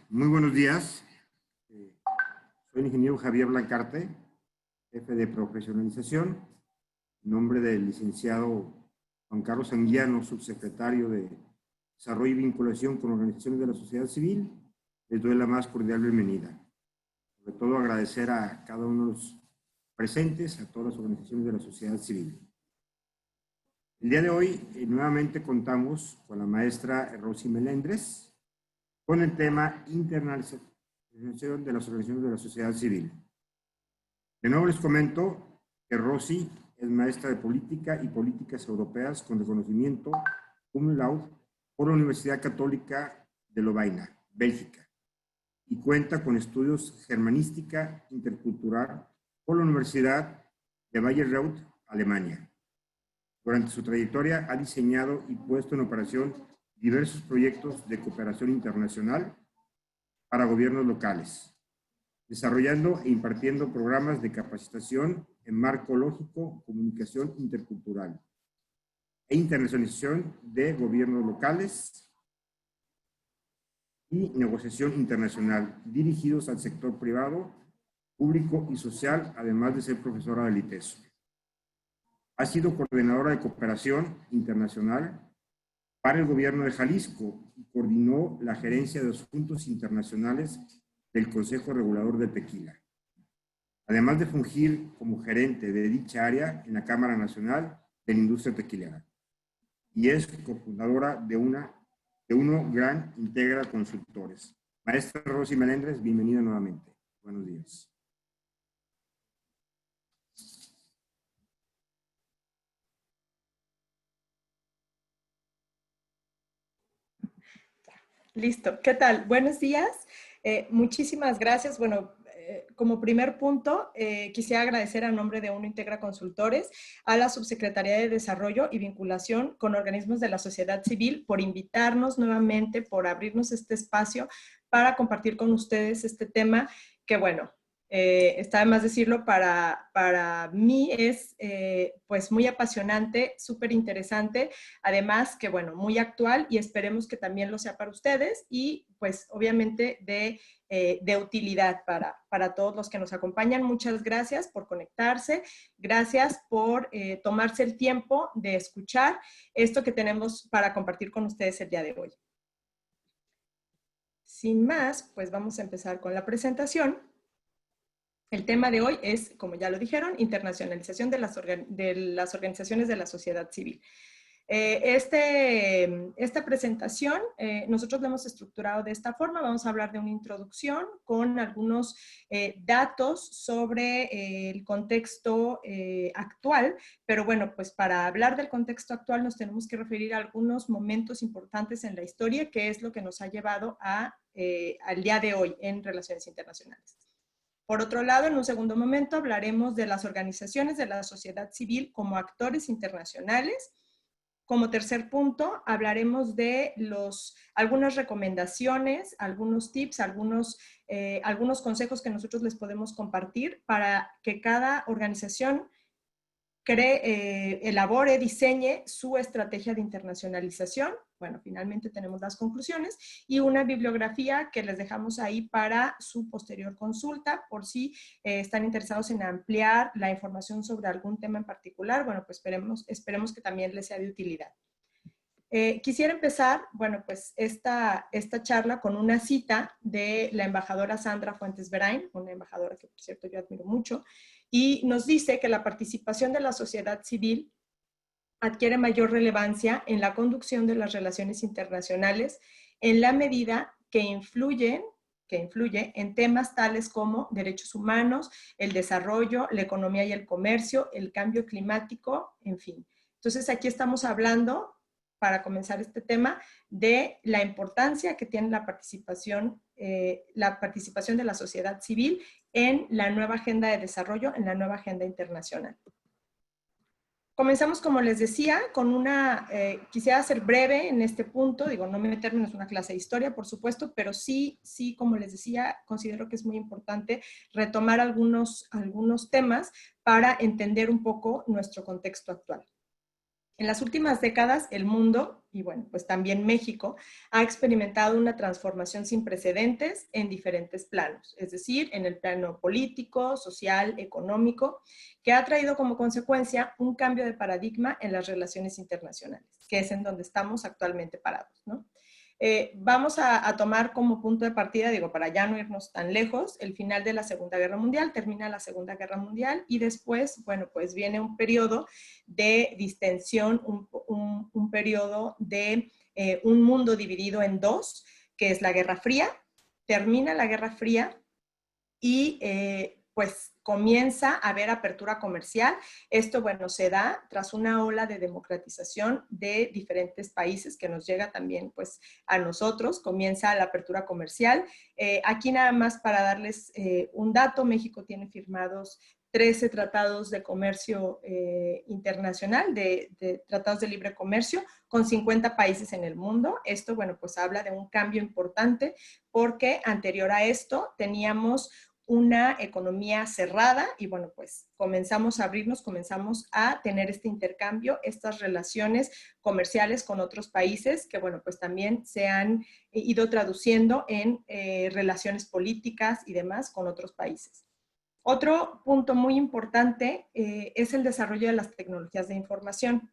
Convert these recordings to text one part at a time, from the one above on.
Muy buenos días. Soy el ingeniero Javier Blancarte, jefe de profesionalización, en nombre del licenciado Juan Carlos Anguiano, subsecretario de Desarrollo y Vinculación con Organizaciones de la Sociedad Civil. Les doy la más cordial bienvenida. Sobre todo agradecer a cada uno de los presentes, a todas las organizaciones de la sociedad civil. El día de hoy nuevamente contamos con la maestra Rosy Melendres, con el tema internacionalización de las organizaciones de la sociedad civil. De nuevo les comento que Rosy es maestra de política y políticas europeas con reconocimiento cum laude por la Universidad Católica de Lovaina, Bélgica, y cuenta con estudios germanística intercultural por la Universidad de Bayreuth, Alemania. Durante su trayectoria ha diseñado y puesto en operación diversos proyectos de cooperación internacional para gobiernos locales, desarrollando e impartiendo programas de capacitación en marco lógico, comunicación intercultural e internacionalización de gobiernos locales y negociación internacional dirigidos al sector privado, público y social, además de ser profesora del ITESO. Ha sido coordinadora de cooperación internacional para el gobierno de Jalisco y coordinó la gerencia de asuntos internacionales del Consejo Regulador de Tequila, además de fungir como gerente de dicha área en la Cámara Nacional de la Industria Tequilera. Y es cofundadora de Uno Gran Integra Consultores. Maestra Rosy Melendres, bienvenida nuevamente. Buenos días. Listo. ¿Qué tal? Buenos días. Muchísimas gracias. Bueno, como primer punto, quisiera agradecer a nombre de Uno Integra Consultores a la Subsecretaría de Desarrollo y Vinculación con Organismos de la Sociedad Civil por invitarnos nuevamente, por abrirnos este espacio para compartir con ustedes este tema que, bueno, está de más decirlo, para mí es pues muy apasionante, súper interesante, además que bueno, muy actual y esperemos que también lo sea para ustedes y pues obviamente de utilidad para todos los que nos acompañan. Muchas gracias por conectarse, gracias por tomarse el tiempo de escuchar esto que tenemos para compartir con ustedes el día de hoy. Sin más, pues vamos a empezar con la presentación. El tema de hoy es, como ya lo dijeron, internacionalización de las organizaciones de la sociedad civil. Esta presentación nosotros la hemos estructurado de esta forma. Vamos a hablar de una introducción con algunos datos sobre el contexto actual, pero bueno, pues para hablar del contexto actual nos tenemos que referir a algunos momentos importantes en la historia, que es lo que nos ha llevado al día de hoy en relaciones internacionales. Por otro lado, en un segundo momento hablaremos de las organizaciones de la sociedad civil como actores internacionales. Como tercer punto, hablaremos de algunas recomendaciones, algunos tips, algunos consejos que nosotros les podemos compartir para que cada organización elabore, diseñe su estrategia de internacionalización. Bueno, finalmente tenemos las conclusiones y una bibliografía que les dejamos ahí para su posterior consulta, por si están interesados en ampliar la información sobre algún tema en particular. Bueno, pues esperemos que también les sea de utilidad. Quisiera empezar, bueno, pues esta charla con una cita de la embajadora Sandra Fuentes Berain, una embajadora que, por cierto, yo admiro mucho, y nos dice que la participación de la sociedad civil adquiere mayor relevancia en la conducción de las relaciones internacionales en la medida que influye en temas tales como derechos humanos, el desarrollo, la economía y el comercio, el cambio climático, en fin. Entonces, aquí estamos hablando, para comenzar este tema, de la importancia que tiene la participación de la sociedad civil en la nueva agenda de desarrollo, en la nueva agenda internacional. Comenzamos, como les decía, con quisiera ser breve en este punto, digo, no meterme en una clase de historia, por supuesto, pero sí, como les decía, considero que es muy importante retomar algunos temas para entender un poco nuestro contexto actual. En las últimas décadas, el mundo, y bueno, pues también México, ha experimentado una transformación sin precedentes en diferentes planos, es decir, en el plano político, social, económico, que ha traído como consecuencia un cambio de paradigma en las relaciones internacionales, que es en donde estamos actualmente parados, ¿no? Vamos a tomar como punto de partida, digo, para ya no irnos tan lejos, el final de la Segunda Guerra Mundial, termina la Segunda Guerra Mundial y después, bueno, pues viene un periodo de distensión, un periodo de un mundo dividido en dos, que es la Guerra Fría. Termina la Guerra Fría y pues comienza a haber apertura comercial. Esto, bueno, se da tras una ola de democratización de diferentes países que nos llega también pues a nosotros, comienza la apertura comercial. Aquí nada más para darles un dato, México tiene firmados 13 tratados de comercio internacional, de tratados de libre comercio, con 50 países en el mundo. Esto, bueno, pues habla de un cambio importante porque anterior a esto teníamos una economía cerrada y bueno, pues comenzamos a abrirnos, comenzamos a tener este intercambio, estas relaciones comerciales con otros países que bueno, pues también se han ido traduciendo en relaciones políticas y demás con otros países. Otro punto muy importante es el desarrollo de las tecnologías de información.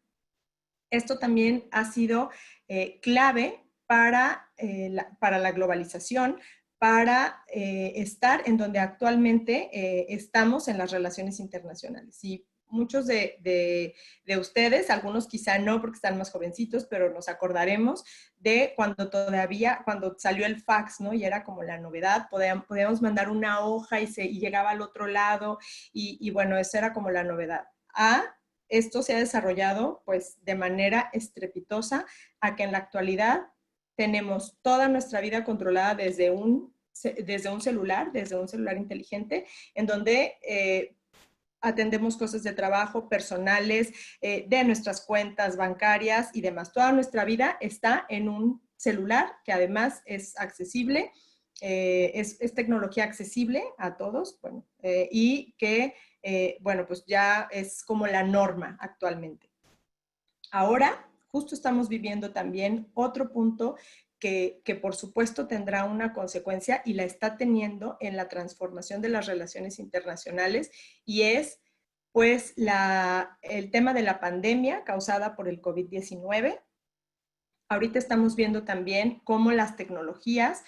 Esto también ha sido clave para la globalización, para estar en donde actualmente estamos en las relaciones internacionales. Y muchos de ustedes, algunos quizá no porque están más jovencitos, pero nos acordaremos de cuando salió el fax, ¿no? Y era como la novedad, podíamos mandar una hoja y llegaba al otro lado y bueno, eso era como la novedad. Esto se ha desarrollado pues de manera estrepitosa a que en la actualidad tenemos toda nuestra vida controlada desde un celular, inteligente, en donde atendemos cosas de trabajo, personales, de nuestras cuentas bancarias y demás. Toda nuestra vida está en un celular que además es accesible, es tecnología accesible a todos, bueno, y que, bueno, pues ya es como la norma actualmente. Ahora, justo estamos viviendo también otro punto que por supuesto tendrá una consecuencia y la está teniendo en la transformación de las relaciones internacionales y es pues el tema de la pandemia causada por el COVID-19. Ahorita estamos viendo también cómo las tecnologías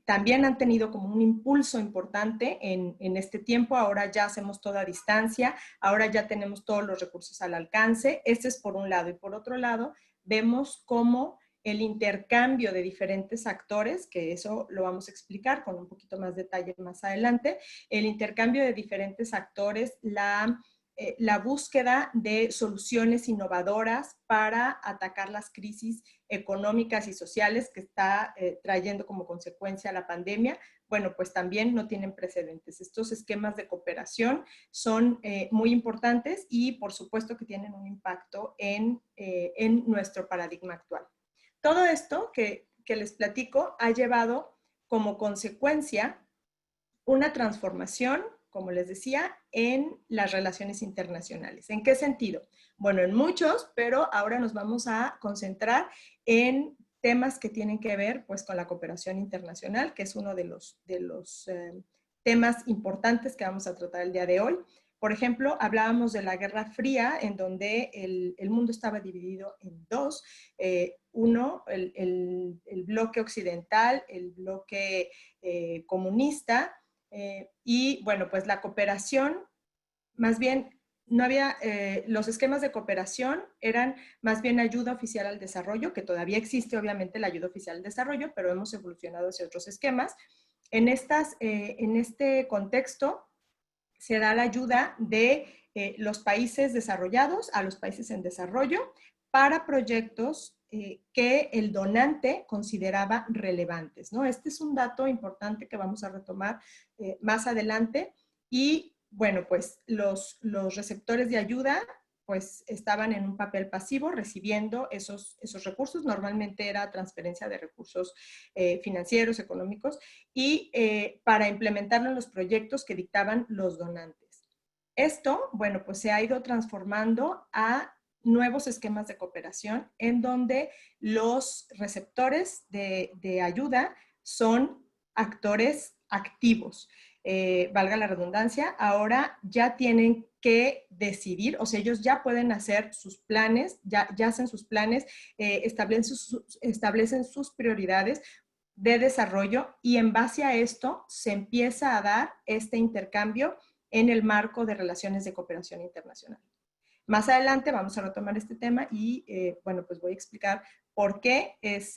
también han tenido como un impulso importante en este tiempo. Ahora ya hacemos toda a distancia, ahora ya tenemos todos los recursos al alcance. Este es por un lado. Y por otro lado, vemos cómo el intercambio de diferentes actores, que eso lo vamos a explicar con un poquito más detalle más adelante, el intercambio de diferentes actores, la búsqueda de soluciones innovadoras para atacar las crisis económicas y sociales que está trayendo como consecuencia la pandemia, bueno, pues también no tienen precedentes. Estos esquemas de cooperación son muy importantes y por supuesto que tienen un impacto en nuestro paradigma actual. Todo esto que les platico ha llevado como consecuencia una transformación, como les decía, en las relaciones internacionales. ¿En qué sentido? Bueno, en muchos, pero ahora nos vamos a concentrar en temas que tienen que ver pues, con la cooperación internacional, que es uno de los temas importantes que vamos a tratar el día de hoy. Por ejemplo, hablábamos de la Guerra Fría, en donde el mundo estaba dividido en dos. Uno, el bloque occidental, el bloque comunista, y bueno, pues la cooperación, más bien, no había, los esquemas de cooperación eran más bien ayuda oficial al desarrollo, que todavía existe obviamente la ayuda oficial al desarrollo, pero hemos evolucionado hacia otros esquemas. En este contexto se da la ayuda de los países desarrollados a los países en desarrollo para proyectos que el donante consideraba relevantes, ¿no? Este es un dato importante que vamos a retomar más adelante y, bueno, pues los receptores de ayuda pues estaban en un papel pasivo recibiendo esos recursos, normalmente era transferencia de recursos financieros, económicos, y para implementarlo en los proyectos que dictaban los donantes. Esto, bueno, pues se ha ido transformando a nuevos esquemas de cooperación en donde los receptores de ayuda son actores activos. Valga la redundancia, ahora ya tienen que decidir, o sea, ellos ya pueden hacer sus planes, ya hacen sus planes, establecen sus prioridades de desarrollo y en base a esto se empieza a dar este intercambio en el marco de relaciones de cooperación internacional. Más adelante vamos a retomar este tema y, bueno, pues voy a explicar por qué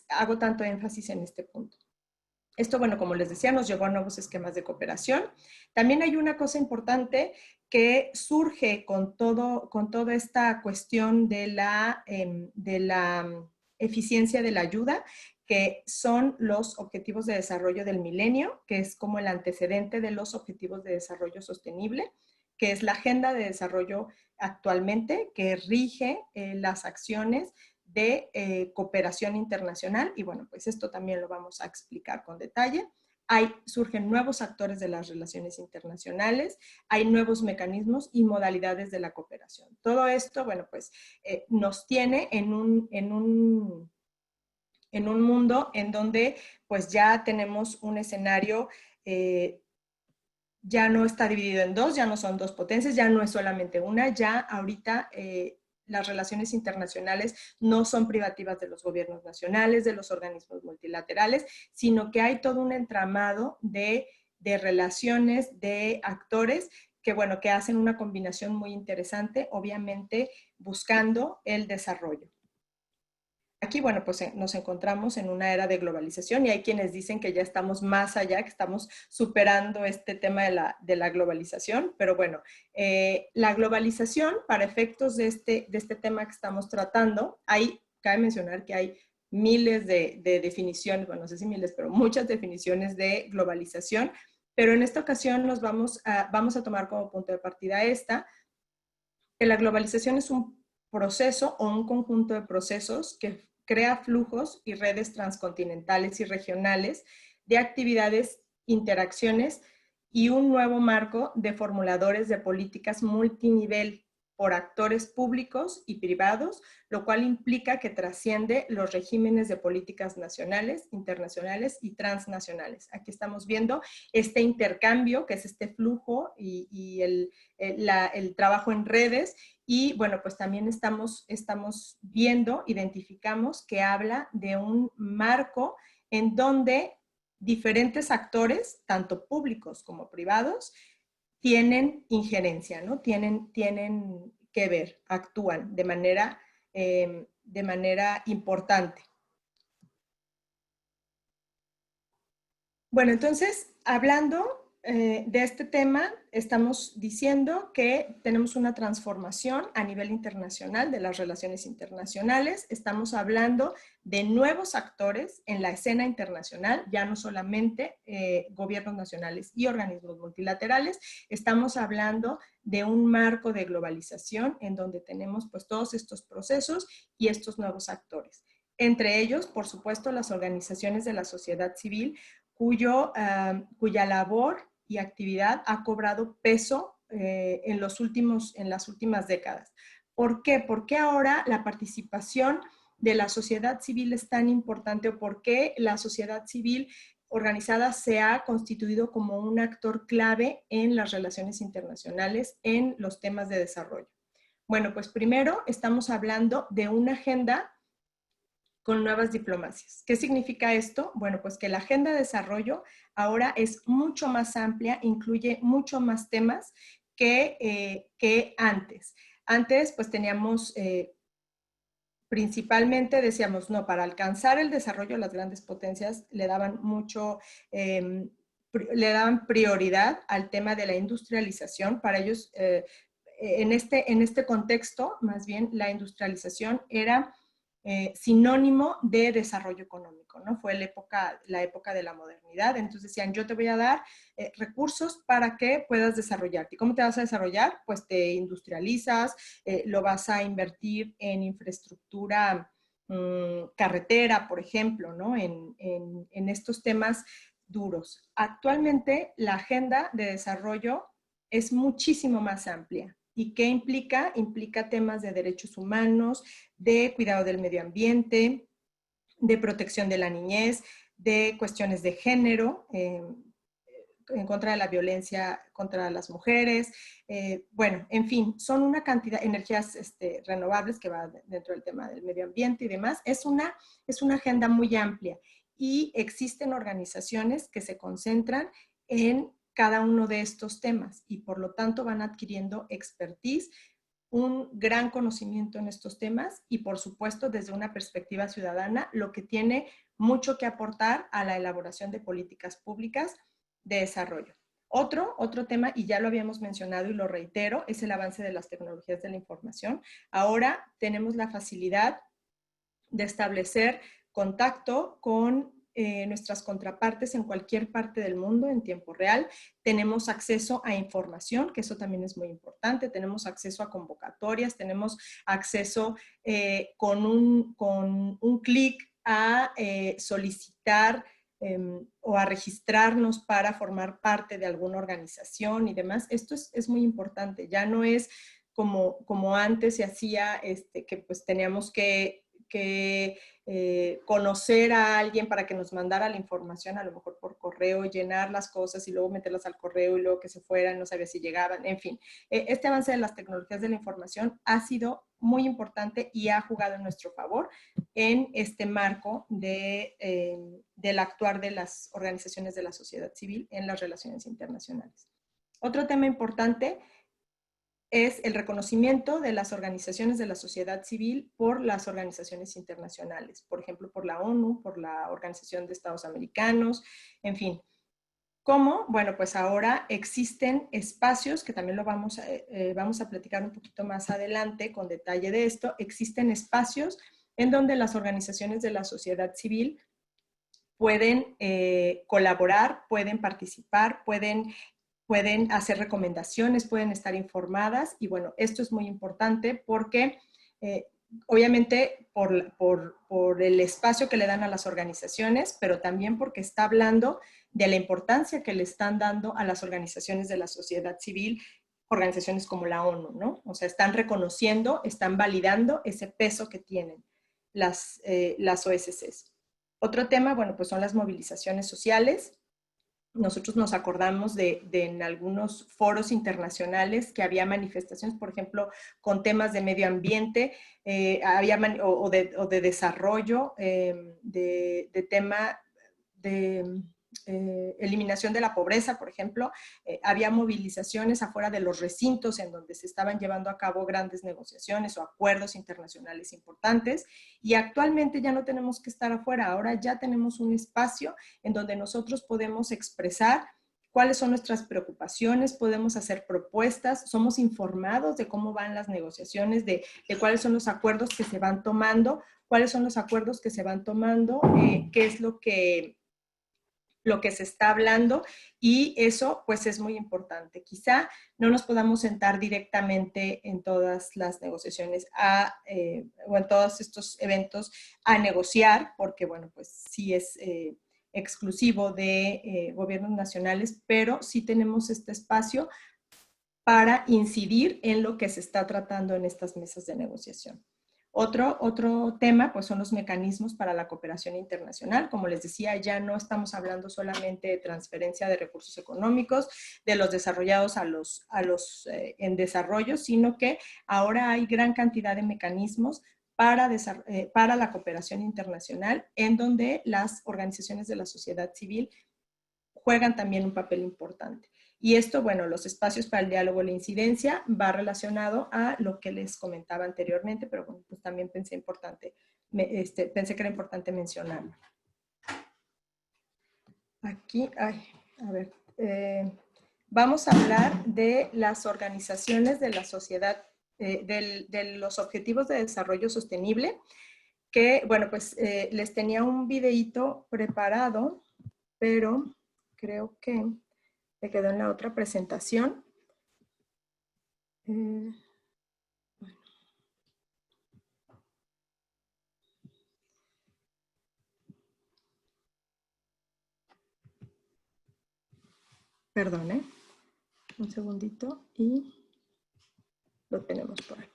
hago tanto énfasis en este punto. Esto, bueno, como les decía, nos llevó a nuevos esquemas de cooperación. También hay una cosa importante que surge con toda esta cuestión de la eficiencia de la ayuda, que son los Objetivos de Desarrollo del Milenio, que es como el antecedente de los Objetivos de Desarrollo Sostenible, que es la agenda de desarrollo actualmente que rige las acciones de cooperación internacional. Y bueno, pues esto también lo vamos a explicar con detalle. Surgen nuevos actores de las relaciones internacionales, hay nuevos mecanismos y modalidades de la cooperación. Todo esto, bueno, pues nos tiene en un mundo en donde pues ya tenemos un escenario, ya no está dividido en dos, ya no son dos potencias, ya no es solamente una, ya ahorita las relaciones internacionales no son privativas de los gobiernos nacionales, de los organismos multilaterales, sino que hay todo un entramado de relaciones, de actores que, bueno, que hacen una combinación muy interesante, obviamente buscando el desarrollo. Aquí, bueno, pues nos encontramos en una era de globalización y hay quienes dicen que ya estamos más allá, que estamos superando este tema de la globalización, pero bueno, la globalización, para efectos de este tema que estamos tratando, cabe mencionar que hay miles de definiciones, bueno, no sé si miles, pero muchas definiciones de globalización, pero en esta ocasión vamos a tomar como punto de partida que la globalización es un proceso o un conjunto de procesos que crea flujos y redes transcontinentales y regionales de actividades, interacciones y un nuevo marco de formuladores de políticas multinivel por actores públicos y privados, lo cual implica que trasciende los regímenes de políticas nacionales, internacionales y transnacionales. Aquí estamos viendo este intercambio, que es este flujo y el trabajo en redes. Y bueno, pues también estamos viendo, identificamos que habla de un marco en donde diferentes actores, tanto públicos como privados, tienen injerencia, ¿no? Tienen que ver, actúan de manera importante. Bueno, entonces, hablando de este tema, estamos diciendo que tenemos una transformación a nivel internacional de las relaciones internacionales. Estamos hablando de nuevos actores en la escena internacional, ya no solamente gobiernos nacionales y organismos multilaterales. Estamos hablando de un marco de globalización en donde tenemos pues todos estos procesos y estos nuevos actores. Entre ellos, por supuesto, las organizaciones de la sociedad civil, cuya labor y actividad ha cobrado peso en las últimas décadas. ¿Por qué? ¿Por qué ahora la participación de la sociedad civil es tan importante o por qué la sociedad civil organizada se ha constituido como un actor clave en las relaciones internacionales, en los temas de desarrollo? Bueno, pues primero estamos hablando de una agenda con nuevas diplomacias. ¿Qué significa esto? Bueno, pues que la agenda de desarrollo ahora es mucho más amplia, incluye mucho más temas que antes. Antes, pues teníamos, principalmente decíamos, no, para alcanzar el desarrollo, las grandes potencias le daban le daban prioridad al tema de la industrialización. Para ellos, en este contexto, más bien, la industrialización era sinónimo de desarrollo económico, ¿no? Fue la época de la modernidad. Entonces decían, yo te voy a dar recursos para que puedas desarrollarte. ¿Y cómo te vas a desarrollar? Pues te industrializas, lo vas a invertir en infraestructura carretera, por ejemplo, ¿no? En estos temas duros. Actualmente la agenda de desarrollo es muchísimo más amplia. ¿Y qué implica? Implica temas de derechos humanos, de cuidado del medio ambiente, de protección de la niñez, de cuestiones de género, en contra de la violencia contra las mujeres, bueno, en fin, son una cantidad de energías renovables que va dentro del tema del medio ambiente y demás. Es una agenda muy amplia y existen organizaciones que se concentran en cada uno de estos temas y por lo tanto van adquiriendo expertise, un gran conocimiento en estos temas y por supuesto desde una perspectiva ciudadana, lo que tiene mucho que aportar a la elaboración de políticas públicas de desarrollo. Otro tema, y ya lo habíamos mencionado y lo reitero, es el avance de las tecnologías de la información. Ahora tenemos la facilidad de establecer contacto con nuestras contrapartes en cualquier parte del mundo en tiempo real. Tenemos acceso a información, que eso también es muy importante. Tenemos acceso a convocatorias, tenemos acceso con un clic a solicitar o a registrarnos para formar parte de alguna organización y demás. Esto es muy importante. Ya no es como antes se hacía, que pues teníamos que conocer a alguien para que nos mandara la información, a lo mejor por correo, llenar las cosas y luego meterlas al correo y luego que se fueran, no sabía si llegaban, en fin. Este avance de las tecnologías de la información ha sido muy importante y ha jugado en nuestro favor en este marco del actuar de las organizaciones de la sociedad civil en las relaciones internacionales. Otro tema importante es el reconocimiento de las organizaciones de la sociedad civil por las organizaciones internacionales, por ejemplo, por la ONU, por la Organización de Estados Americanos, en fin. ¿Cómo? Bueno, pues ahora existen espacios, que también lo vamos a platicar un poquito más adelante con detalle de esto, existen espacios en donde las organizaciones de la sociedad civil pueden colaborar, pueden participar, pueden hacer recomendaciones, pueden estar informadas y bueno, esto es muy importante porque obviamente por el espacio que le dan a las organizaciones, pero también porque está hablando de la importancia que le están dando a las organizaciones de la sociedad civil, organizaciones como la ONU, ¿no? O sea, están reconociendo, están validando ese peso que tienen las OSCs. Otro tema, bueno, pues son las movilizaciones sociales. Nosotros nos acordamos de en algunos foros internacionales que había manifestaciones, por ejemplo, con temas de medio ambiente, o de desarrollo, de tema de eliminación de la pobreza, por ejemplo. Había movilizaciones afuera de los recintos en donde se estaban llevando a cabo grandes negociaciones o acuerdos internacionales importantes. Y actualmente ya no tenemos que estar afuera, ahora ya tenemos un espacio en donde nosotros podemos expresar cuáles son nuestras preocupaciones, podemos hacer propuestas, somos informados de cómo van las negociaciones, de cuáles son los acuerdos que se van tomando, qué es lo que se está hablando y eso pues es muy importante. Quizá no nos podamos sentar directamente en todas las negociaciones o en todos estos eventos a negociar, porque bueno, pues sí es exclusivo de gobiernos nacionales, pero sí tenemos este espacio para incidir en lo que se está tratando en estas mesas de negociación. Otro tema, pues son los mecanismos para la cooperación internacional. Como les decía, ya no estamos hablando solamente de transferencia de recursos económicos de los desarrollados a los en desarrollo, sino que ahora hay gran cantidad de mecanismos para la cooperación internacional, en donde las organizaciones de la sociedad civil juegan también un papel importante. Y esto, bueno, los espacios para el diálogo y la incidencia va relacionado a lo que les comentaba anteriormente, pero bueno, pues también pensé que era importante mencionarlo. Aquí, a ver, vamos a hablar de las organizaciones de la sociedad, de los objetivos de desarrollo sostenible, que, bueno, pues les tenía un videíto preparado, pero creo que me quedó en la otra presentación. Bueno. Perdón, un segundito y... Lo tenemos por aquí.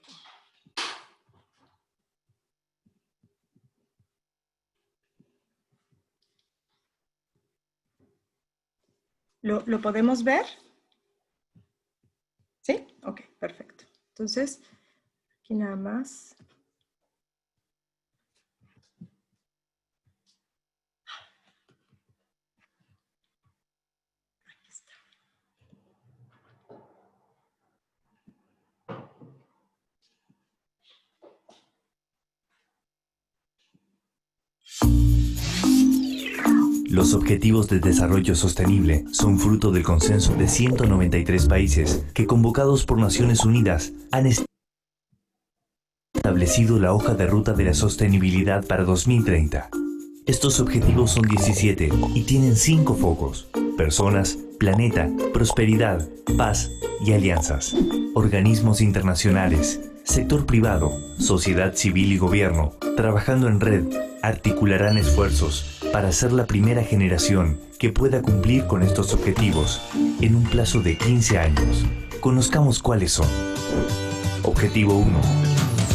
¿Lo podemos ver? ¿Sí? Ok, perfecto. Entonces, aquí nada más. Aquí está. Los Objetivos de Desarrollo Sostenible son fruto del consenso de 193 países que, convocados por Naciones Unidas, han establecido la hoja de ruta de la sostenibilidad para 2030. Estos objetivos son 17 y tienen 5 focos: personas, planeta, prosperidad, paz y alianzas. Organismos internacionales, sector privado, sociedad civil y gobierno, trabajando en red, articularán esfuerzos para ser la primera generación que pueda cumplir con estos objetivos en un plazo de 15 años. Conozcamos cuáles son. Objetivo 1.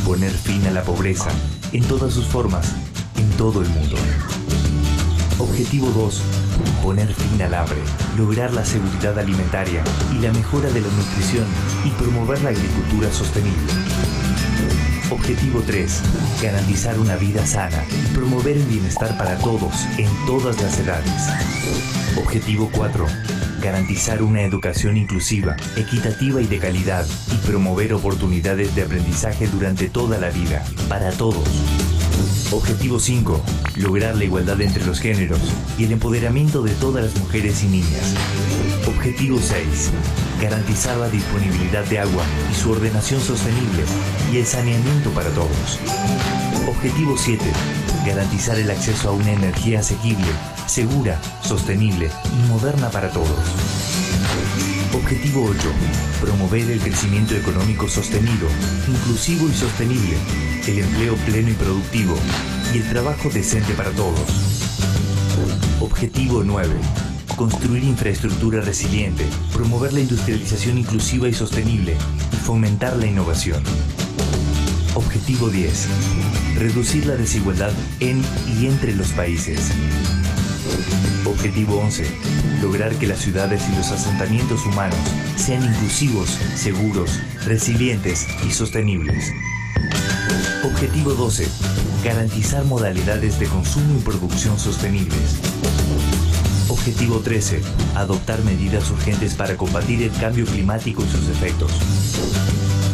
Poner fin a la pobreza en todas sus formas, en todo el mundo. Objetivo 2. Poner fin al hambre, lograr la seguridad alimentaria y la mejora de la nutrición y promover la agricultura sostenible. Objetivo 3. Garantizar una vida sana y promover el bienestar para todos en todas las edades. Objetivo 4. Garantizar una educación inclusiva, equitativa y de calidad y promover oportunidades de aprendizaje durante toda la vida, para todos. Objetivo 5. Lograr la igualdad entre los géneros y el empoderamiento de todas las mujeres y niñas. Objetivo 6. Garantizar la disponibilidad de agua y su ordenación sostenible y el saneamiento para todos. Objetivo 7. Garantizar el acceso a una energía asequible, segura, sostenible y moderna para todos. Objetivo 8. Promover el crecimiento económico sostenido, inclusivo y sostenible, el empleo pleno y productivo y el trabajo decente para todos. Objetivo 9. Construir infraestructura resiliente, promover la industrialización inclusiva y sostenible y fomentar la innovación. Objetivo 10. Reducir la desigualdad en y entre los países. Objetivo 11. Lograr que las ciudades y los asentamientos humanos sean inclusivos, seguros, resilientes y sostenibles. Objetivo 12. Garantizar modalidades de consumo y producción sostenibles. Objetivo 13. Adoptar medidas urgentes para combatir el cambio climático y sus efectos.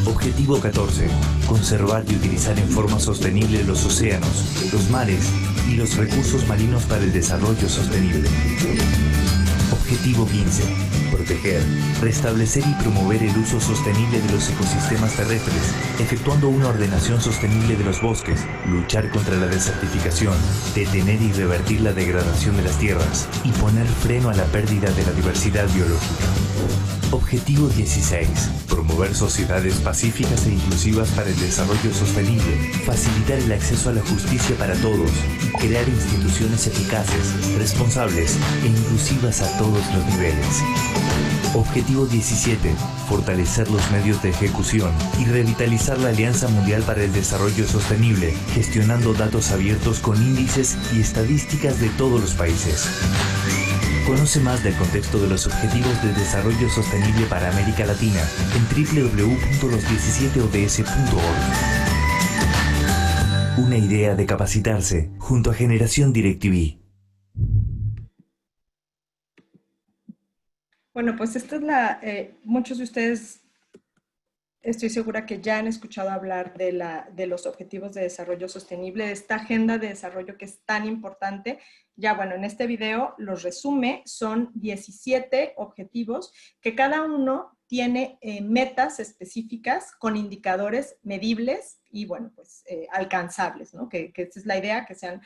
Objetivo 14. Conservar y utilizar en forma sostenible los océanos, los mares y los recursos marinos para el desarrollo sostenible. Objetivo 15. Proteger, restablecer y promover el uso sostenible de los ecosistemas terrestres, efectuando una ordenación sostenible de los bosques, luchar contra la desertificación, detener y revertir la degradación de las tierras y poner freno a la pérdida de la diversidad biológica. Objetivo 16. Promover sociedades pacíficas e inclusivas para el desarrollo sostenible, facilitar el acceso a la justicia para todos y crear instituciones eficaces, responsables e inclusivas a todos los niveles. Objetivo 17. Fortalecer los medios de ejecución y revitalizar la Alianza Mundial para el Desarrollo Sostenible, gestionando datos abiertos con índices y estadísticas de todos los países. Conoce más del contexto de los Objetivos de Desarrollo Sostenible para América Latina en www.los17ods.org. Una idea de capacitarse junto a Generación DirecTV. Bueno, pues esta es muchos de ustedes, estoy segura que ya han escuchado hablar de los Objetivos de Desarrollo Sostenible, de esta agenda de desarrollo que es tan importante. Ya, bueno, en este video los resume, son 17 objetivos que cada uno tiene metas específicas con indicadores medibles y, bueno, pues alcanzables, ¿no? Que esta es la idea, que sean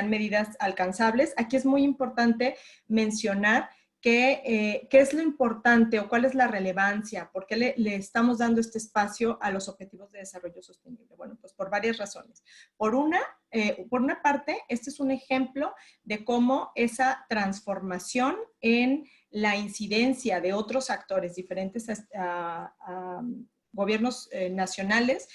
medidas alcanzables. Aquí es muy importante mencionar qué es lo importante o cuál es la relevancia, por qué le estamos dando este espacio a los Objetivos de Desarrollo Sostenible. Bueno, pues por varias razones. Por una parte, este es un ejemplo de cómo esa transformación en la incidencia de otros actores diferentes gobiernos nacionales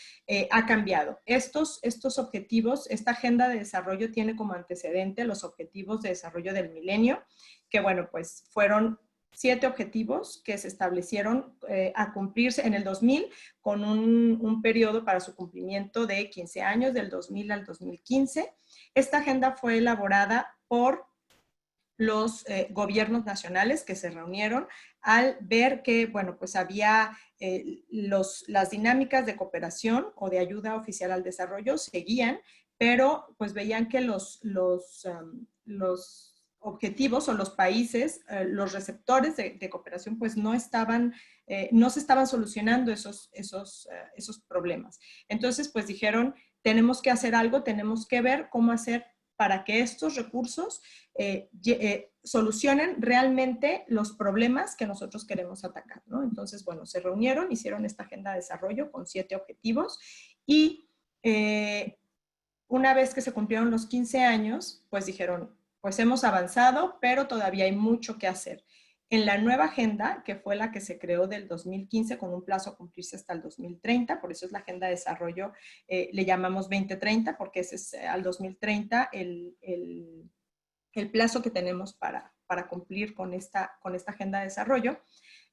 ha cambiado. Estos objetivos, esta agenda de desarrollo tiene como antecedente los objetivos de desarrollo del milenio, que bueno, pues fueron 7 objetivos que se establecieron a cumplirse en el 2000 con un periodo para su cumplimiento de 15 años, del 2000 al 2015. Esta agenda fue elaborada por los gobiernos nacionales que se reunieron al ver que, bueno, pues había las dinámicas de cooperación o de ayuda oficial al desarrollo seguían, pero pues veían que los objetivos o los países, los receptores de cooperación, pues no se estaban solucionando esos problemas. Entonces, pues dijeron, tenemos que hacer algo, tenemos que ver cómo hacer para que estos recursos solucionen realmente los problemas que nosotros queremos atacar, ¿no? Entonces, bueno, se reunieron, hicieron esta agenda de desarrollo con 7 objetivos y una vez que se cumplieron los 15 años, pues dijeron, pues hemos avanzado, pero todavía hay mucho que hacer. En la nueva agenda, que fue la que se creó del 2015 con un plazo a cumplirse hasta el 2030, por eso es la agenda de desarrollo, le llamamos 2030, porque ese es al 2030 el plazo que tenemos para cumplir con esta agenda de desarrollo.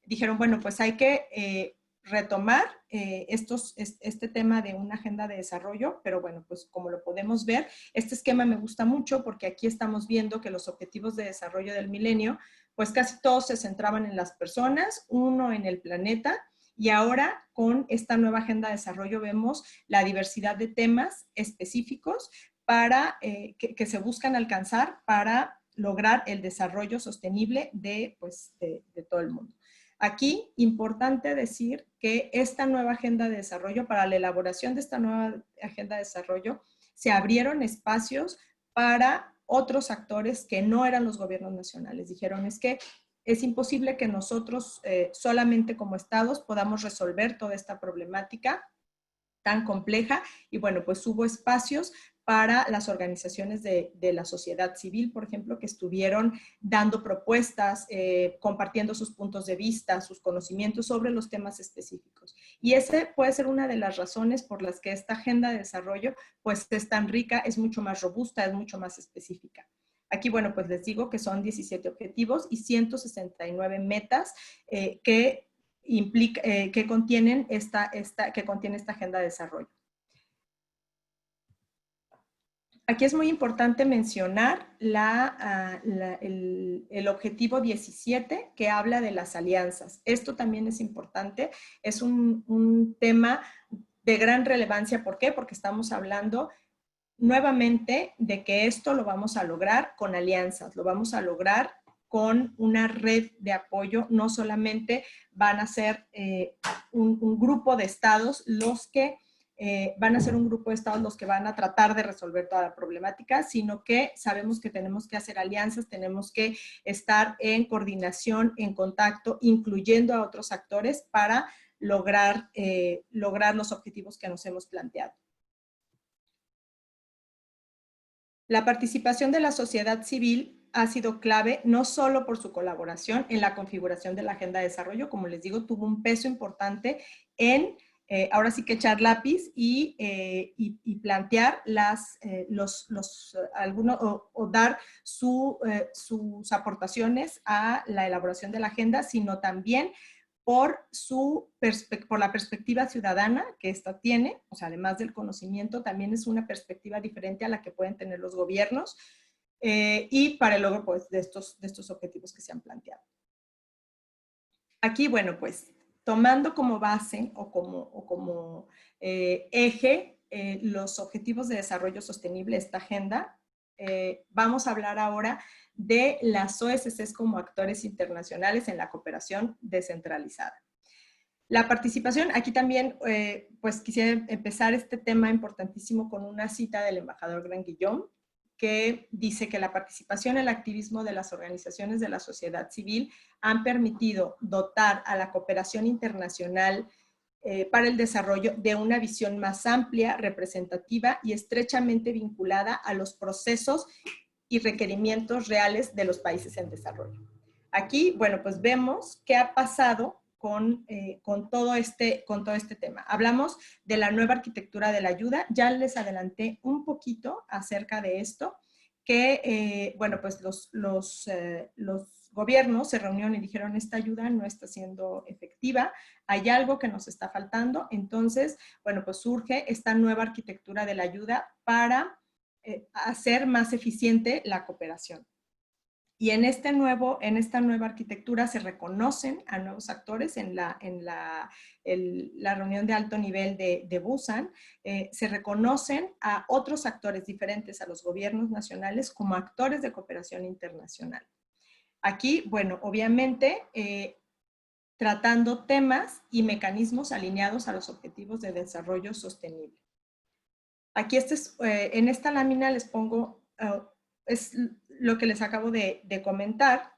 Dijeron, bueno, pues hay que retomar este tema de una agenda de desarrollo, pero bueno, pues como lo podemos ver, este esquema me gusta mucho porque aquí estamos viendo que los objetivos de desarrollo del milenio, pues casi todos se centraban en las personas, uno en el planeta, y ahora con esta nueva agenda de desarrollo vemos la diversidad de temas específicos para, que se buscan alcanzar para lograr el desarrollo sostenible de todo el mundo. Aquí, importante decir que esta nueva agenda de desarrollo, para la elaboración de esta nueva agenda de desarrollo, se abrieron espacios para otros actores que no eran los gobiernos nacionales. Dijeron, es que es imposible que nosotros solamente como estados podamos resolver toda esta problemática tan compleja, y bueno, pues hubo espacios para las organizaciones de la sociedad civil, por ejemplo, que estuvieron dando propuestas, compartiendo sus puntos de vista, sus conocimientos sobre los temas específicos. Y ese puede ser una de las razones por las que esta agenda de desarrollo pues es tan rica, es mucho más robusta, es mucho más específica. Aquí, bueno, pues les digo que son 17 objetivos y 169 metas que contiene esta agenda de desarrollo. Aquí es muy importante mencionar el objetivo 17, que habla de las alianzas. Esto también es importante, es un tema de gran relevancia. ¿Por qué? Porque estamos hablando nuevamente de que esto lo vamos a lograr con alianzas, lo vamos a lograr con una red de apoyo. No solamente van a ser un grupo de estados los que van a tratar de resolver toda la problemática, sino que sabemos que tenemos que hacer alianzas, tenemos que estar en coordinación, en contacto, incluyendo a otros actores para lograr los objetivos que nos hemos planteado. La participación de la sociedad civil ha sido clave, no solo por su colaboración en la configuración de la agenda de desarrollo, como les digo, tuvo un peso importante en ahora sí que echar lápiz y plantear o dar sus aportaciones a la elaboración de la agenda, sino también por la perspectiva ciudadana que esta tiene, o sea, además del conocimiento, también es una perspectiva diferente a la que pueden tener los gobiernos y para el logro pues, de estos objetivos que se han planteado. Aquí, bueno, pues, tomando como base o como eje los objetivos de desarrollo sostenible, esta agenda, vamos a hablar ahora de las OSCs como actores internacionales en la cooperación descentralizada. La participación, aquí también, pues quisiera empezar este tema importantísimo con una cita del embajador Gran-Guillaume, que dice que la participación en el activismo de las organizaciones de la sociedad civil han permitido dotar a la cooperación internacional para el desarrollo de una visión más amplia, representativa y estrechamente vinculada a los procesos y requerimientos reales de los países en desarrollo. Aquí, bueno, pues vemos qué ha pasado con todo este tema. Hablamos de la nueva arquitectura de la ayuda, ya les adelanté un poquito acerca de esto, que, bueno, pues los gobiernos se reunieron y dijeron, esta ayuda no está siendo efectiva, hay algo que nos está faltando, entonces, bueno, pues surge esta nueva arquitectura de la ayuda para hacer más eficiente la cooperación. Y en esta nueva arquitectura se reconocen a nuevos actores en la reunión de alto nivel de Busan, se reconocen a otros actores diferentes a los gobiernos nacionales como actores de cooperación internacional. Aquí, bueno, obviamente, tratando temas y mecanismos alineados a los objetivos de desarrollo sostenible. Aquí en esta lámina les pongo, es lo que les acabo de comentar,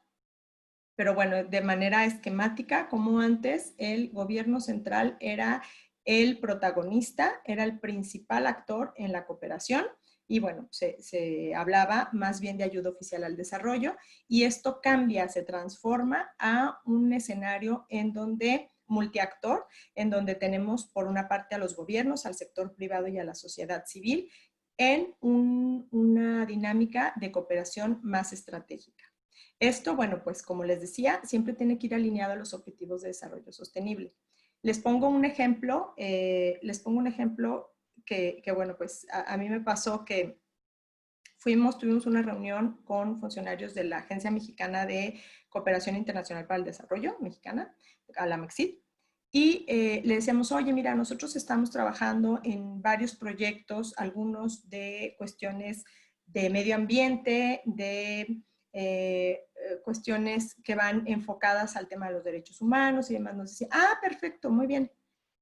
pero bueno, de manera esquemática, como antes el gobierno central era el protagonista, era el principal actor en la cooperación, y bueno, se hablaba más bien de ayuda oficial al desarrollo, y esto cambia, se transforma a un escenario en donde multiactor, en donde tenemos por una parte a los gobiernos, al sector privado y a la sociedad civil, en una dinámica de cooperación más estratégica. Esto, bueno, pues como les decía, siempre tiene que ir alineado a los objetivos de desarrollo sostenible. Les pongo un ejemplo, que bueno, pues a mí me pasó que tuvimos una reunión con funcionarios de la Agencia Mexicana de Cooperación Internacional para el Desarrollo, mexicana, a la MEXID, y le decíamos, oye, mira, nosotros estamos trabajando en varios proyectos, algunos de cuestiones de medio ambiente, de cuestiones que van enfocadas al tema de los derechos humanos y demás. Nos decía, perfecto, muy bien.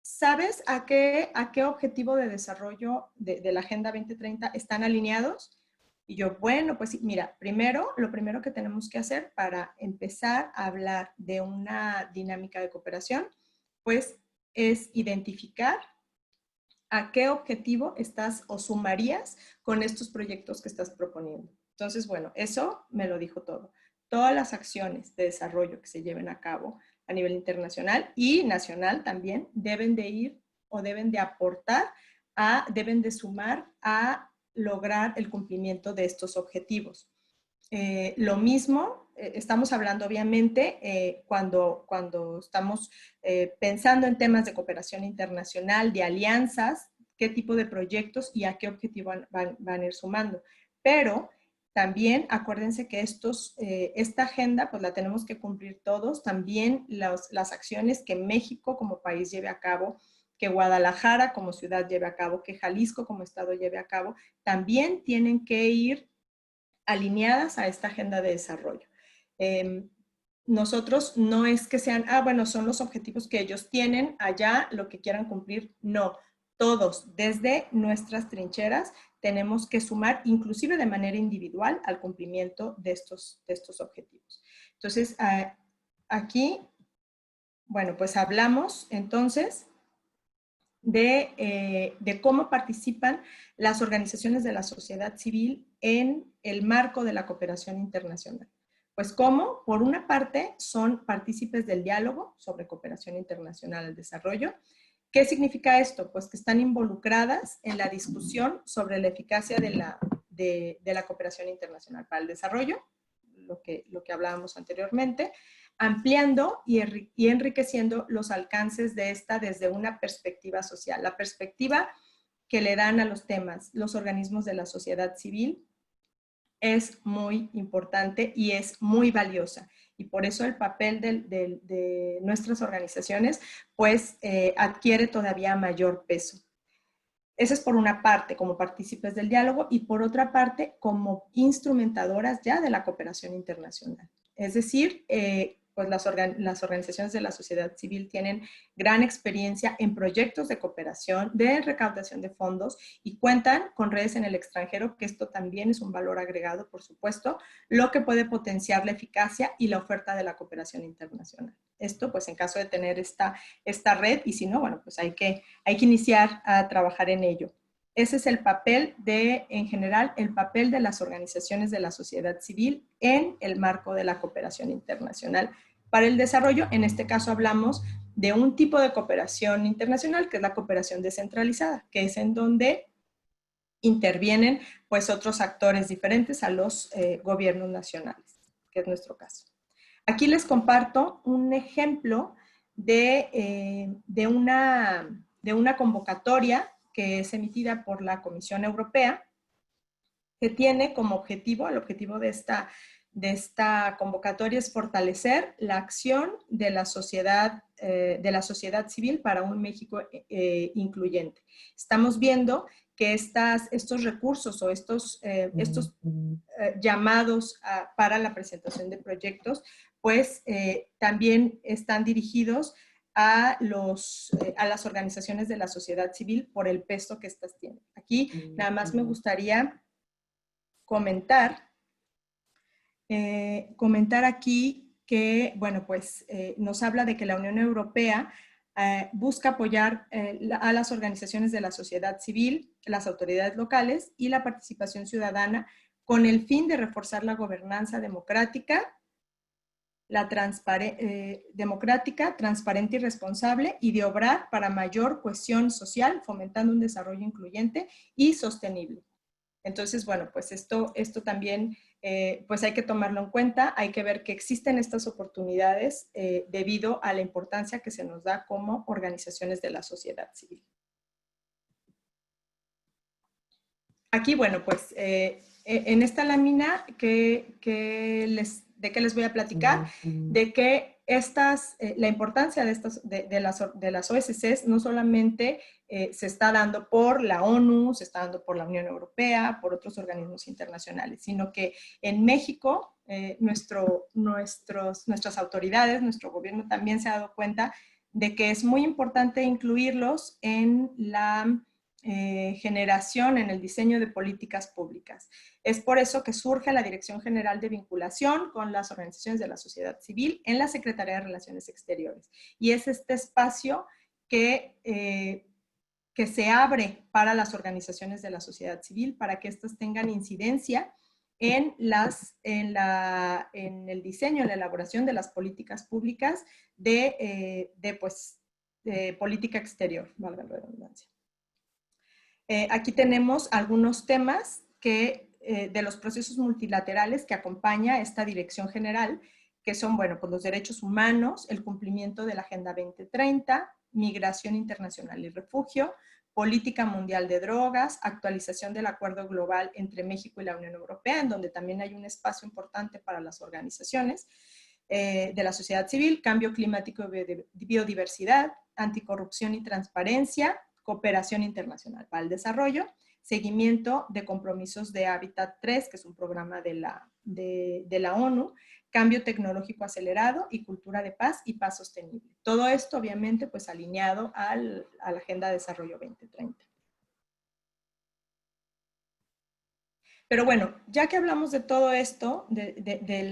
¿Sabes a qué objetivo de desarrollo de la Agenda 2030 están alineados? Y yo, bueno, pues mira, lo primero que tenemos que hacer para empezar a hablar de una dinámica de cooperación, pues es identificar a qué objetivo estás o sumarías con estos proyectos que estás proponiendo. Entonces, bueno, eso me lo dijo todo. Todas las acciones de desarrollo que se lleven a cabo a nivel internacional y nacional también deben de ir o deben de aportar, deben de sumar a lograr el cumplimiento de estos objetivos. Lo mismo, estamos hablando obviamente cuando estamos pensando en temas de cooperación internacional, de alianzas, qué tipo de proyectos y a qué objetivo van a ir sumando. Pero también acuérdense que esta agenda pues la tenemos que cumplir todos, también las acciones que México como país lleve a cabo, que Guadalajara como ciudad lleve a cabo, que Jalisco como estado lleve a cabo, también tienen que ir alineadas a esta agenda de desarrollo. Nosotros no es que sean, bueno, son los objetivos que ellos tienen allá, lo que quieran cumplir, no. Todos, desde nuestras trincheras, tenemos que sumar, inclusive de manera individual, al cumplimiento de estos objetivos. Entonces, aquí, bueno, pues hablamos entonces de cómo participan las organizaciones de la sociedad civil en el marco de la cooperación internacional. Pues cómo, por una parte, son partícipes del diálogo sobre cooperación internacional al desarrollo. ¿Qué significa esto? Pues que están involucradas en la discusión sobre la eficacia de la cooperación internacional para el desarrollo, lo que hablábamos anteriormente, ampliando y enriqueciendo los alcances de esta desde una perspectiva social. La perspectiva que le dan a los temas los organismos de la sociedad civil es muy importante y es muy valiosa. Y por eso el papel de nuestras organizaciones pues adquiere todavía mayor peso. Esa es por una parte, como partícipes del diálogo, y por otra parte, como instrumentadoras ya de la cooperación internacional. Es decir, pues las organizaciones de la sociedad civil tienen gran experiencia en proyectos de cooperación, de recaudación de fondos y cuentan con redes en el extranjero, que esto también es un valor agregado, por supuesto, lo que puede potenciar la eficacia y la oferta de la cooperación internacional. Esto, pues, en caso de tener esta red, y si no, bueno, pues hay que iniciar a trabajar en ello. Ese es el papel en general, el papel de las organizaciones de la sociedad civil en el marco de la cooperación internacional para el desarrollo. En este caso hablamos de un tipo de cooperación internacional, que es la cooperación descentralizada, que es en donde intervienen pues otros actores diferentes a los gobiernos nacionales, que es nuestro caso. Aquí les comparto un ejemplo de una convocatoria que es emitida por la Comisión Europea, que tiene como objetivo, el objetivo de esta convocatoria es fortalecer la acción de la sociedad civil para un México incluyente. Estamos viendo que estos recursos o estos llamados para la presentación de proyectos, pues también están dirigidos a las organizaciones de la sociedad civil por el peso que estas tienen. Aquí nada más me gustaría comentar aquí que, bueno, pues nos habla de que la Unión Europea busca apoyar a las organizaciones de la sociedad civil, las autoridades locales y la participación ciudadana con el fin de reforzar la gobernanza democrática, transparente y responsable, y de obrar para mayor cohesión social, fomentando un desarrollo incluyente y sostenible. Entonces, bueno, pues esto también pues hay que tomarlo en cuenta, hay que ver que existen estas oportunidades debido a la importancia que se nos da como organizaciones de la sociedad civil. Aquí, bueno, pues en esta lámina ¿de qué les voy a platicar? De que la importancia de las OSCs no solamente se está dando por la ONU, se está dando por la Unión Europea, por otros organismos internacionales, sino que en México nuestras autoridades, nuestro gobierno también se ha dado cuenta de que es muy importante incluirlos en la generación, en el diseño de políticas públicas. Es por eso que surge la Dirección General de Vinculación con las organizaciones de la sociedad civil en la Secretaría de Relaciones Exteriores. Y es este espacio que se abre para las organizaciones de la sociedad civil para que éstas tengan incidencia en el diseño, en la elaboración de las políticas públicas de política exterior, valga la redundancia. Aquí tenemos algunos temas de los procesos multilaterales que acompaña esta dirección general, que son, bueno, pues los derechos humanos, el cumplimiento de la Agenda 2030, migración internacional y refugio, política mundial de drogas, actualización del acuerdo global entre México y la Unión Europea, en donde también hay un espacio importante para las organizaciones de la sociedad civil, cambio climático y biodiversidad, anticorrupción y transparencia, cooperación internacional para el desarrollo, seguimiento de compromisos de Hábitat 3, que es un programa de la ONU, cambio tecnológico acelerado y cultura de paz y paz sostenible. Todo esto, obviamente, pues alineado a la Agenda de Desarrollo 2030. Pero bueno, ya que hablamos de todo esto, del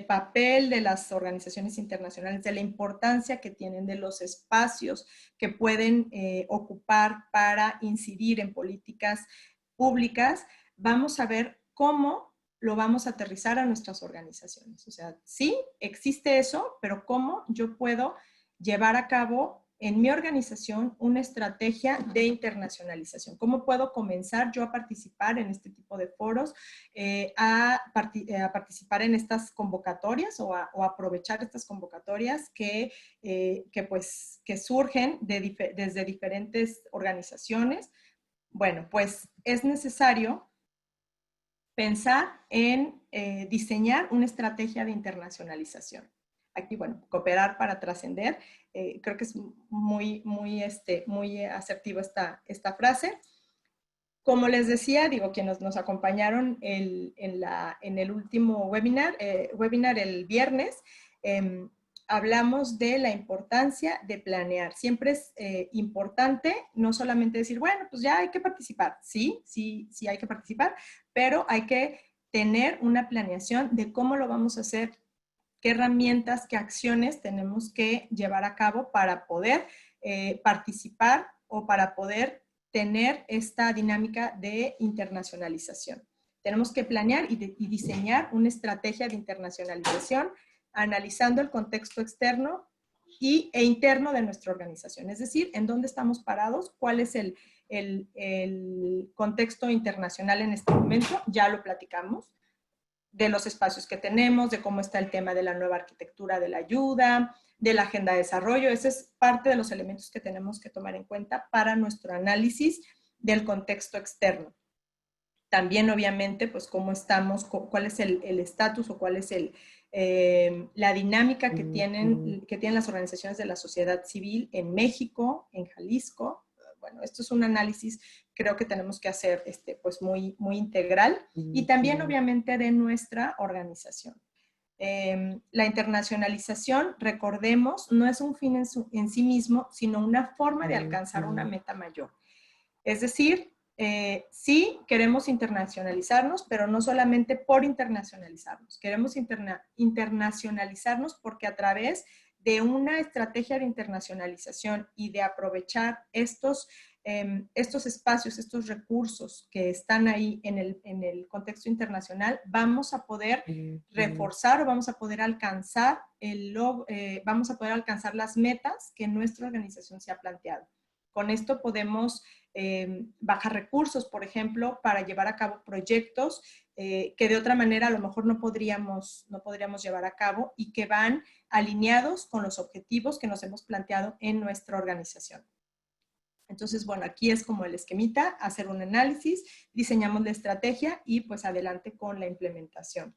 papel de las organizaciones internacionales, de la importancia que tienen, de los espacios que pueden ocupar para incidir en políticas públicas, vamos a ver cómo lo vamos a aterrizar a nuestras organizaciones. O sea, sí, existe eso, pero cómo yo puedo llevar a cabo en mi organización una estrategia de internacionalización. ¿Cómo puedo comenzar yo a participar en este tipo de foros, a participar en estas convocatorias o aprovechar estas convocatorias que surgen desde diferentes organizaciones? Bueno, pues es necesario pensar en diseñar una estrategia de internacionalización. Aquí, bueno, cooperar para trascender. Creo que es muy asertivo esta frase. Como les decía, digo, quienes nos acompañaron en el último webinar el viernes, hablamos de la importancia de planear. Siempre es importante no solamente decir, bueno, pues ya hay que participar. Sí hay que participar, pero hay que tener una planeación de cómo lo vamos a hacer, qué herramientas, qué acciones tenemos que llevar a cabo para poder participar o para poder tener esta dinámica de internacionalización. Tenemos que planear y diseñar una estrategia de internacionalización analizando el contexto externo e interno de nuestra organización. Es decir, en dónde estamos parados, cuál es el contexto internacional en este momento, ya lo platicamos, de los espacios que tenemos, de cómo está el tema de la nueva arquitectura de la ayuda, de la agenda de desarrollo. Ese es parte de los elementos que tenemos que tomar en cuenta para nuestro análisis del contexto externo. También, obviamente, pues cómo estamos, cuál es el estatus o cuál es la dinámica que tienen las organizaciones de la sociedad civil en México, en Jalisco. Bueno, esto es un análisis, creo que tenemos que hacer pues muy integral, y también, obviamente, de nuestra organización. La internacionalización, recordemos, no es un fin en sí mismo, sino una forma de alcanzar una meta mayor. Es decir, sí queremos internacionalizarnos, pero no solamente por internacionalizarnos. Queremos internacionalizarnos porque a través de una estrategia de internacionalización y de aprovechar estos espacios, estos recursos que están ahí en el contexto internacional, vamos a poder reforzar o vamos a poder alcanzar las metas que nuestra organización se ha planteado. Con esto podemos bajar recursos, por ejemplo, para llevar a cabo proyectos que de otra manera a lo mejor no podríamos llevar a cabo y que van alineados con los objetivos que nos hemos planteado en nuestra organización. Entonces, bueno, aquí es como el esquemita, hacer un análisis, diseñamos la estrategia y pues adelante con la implementación.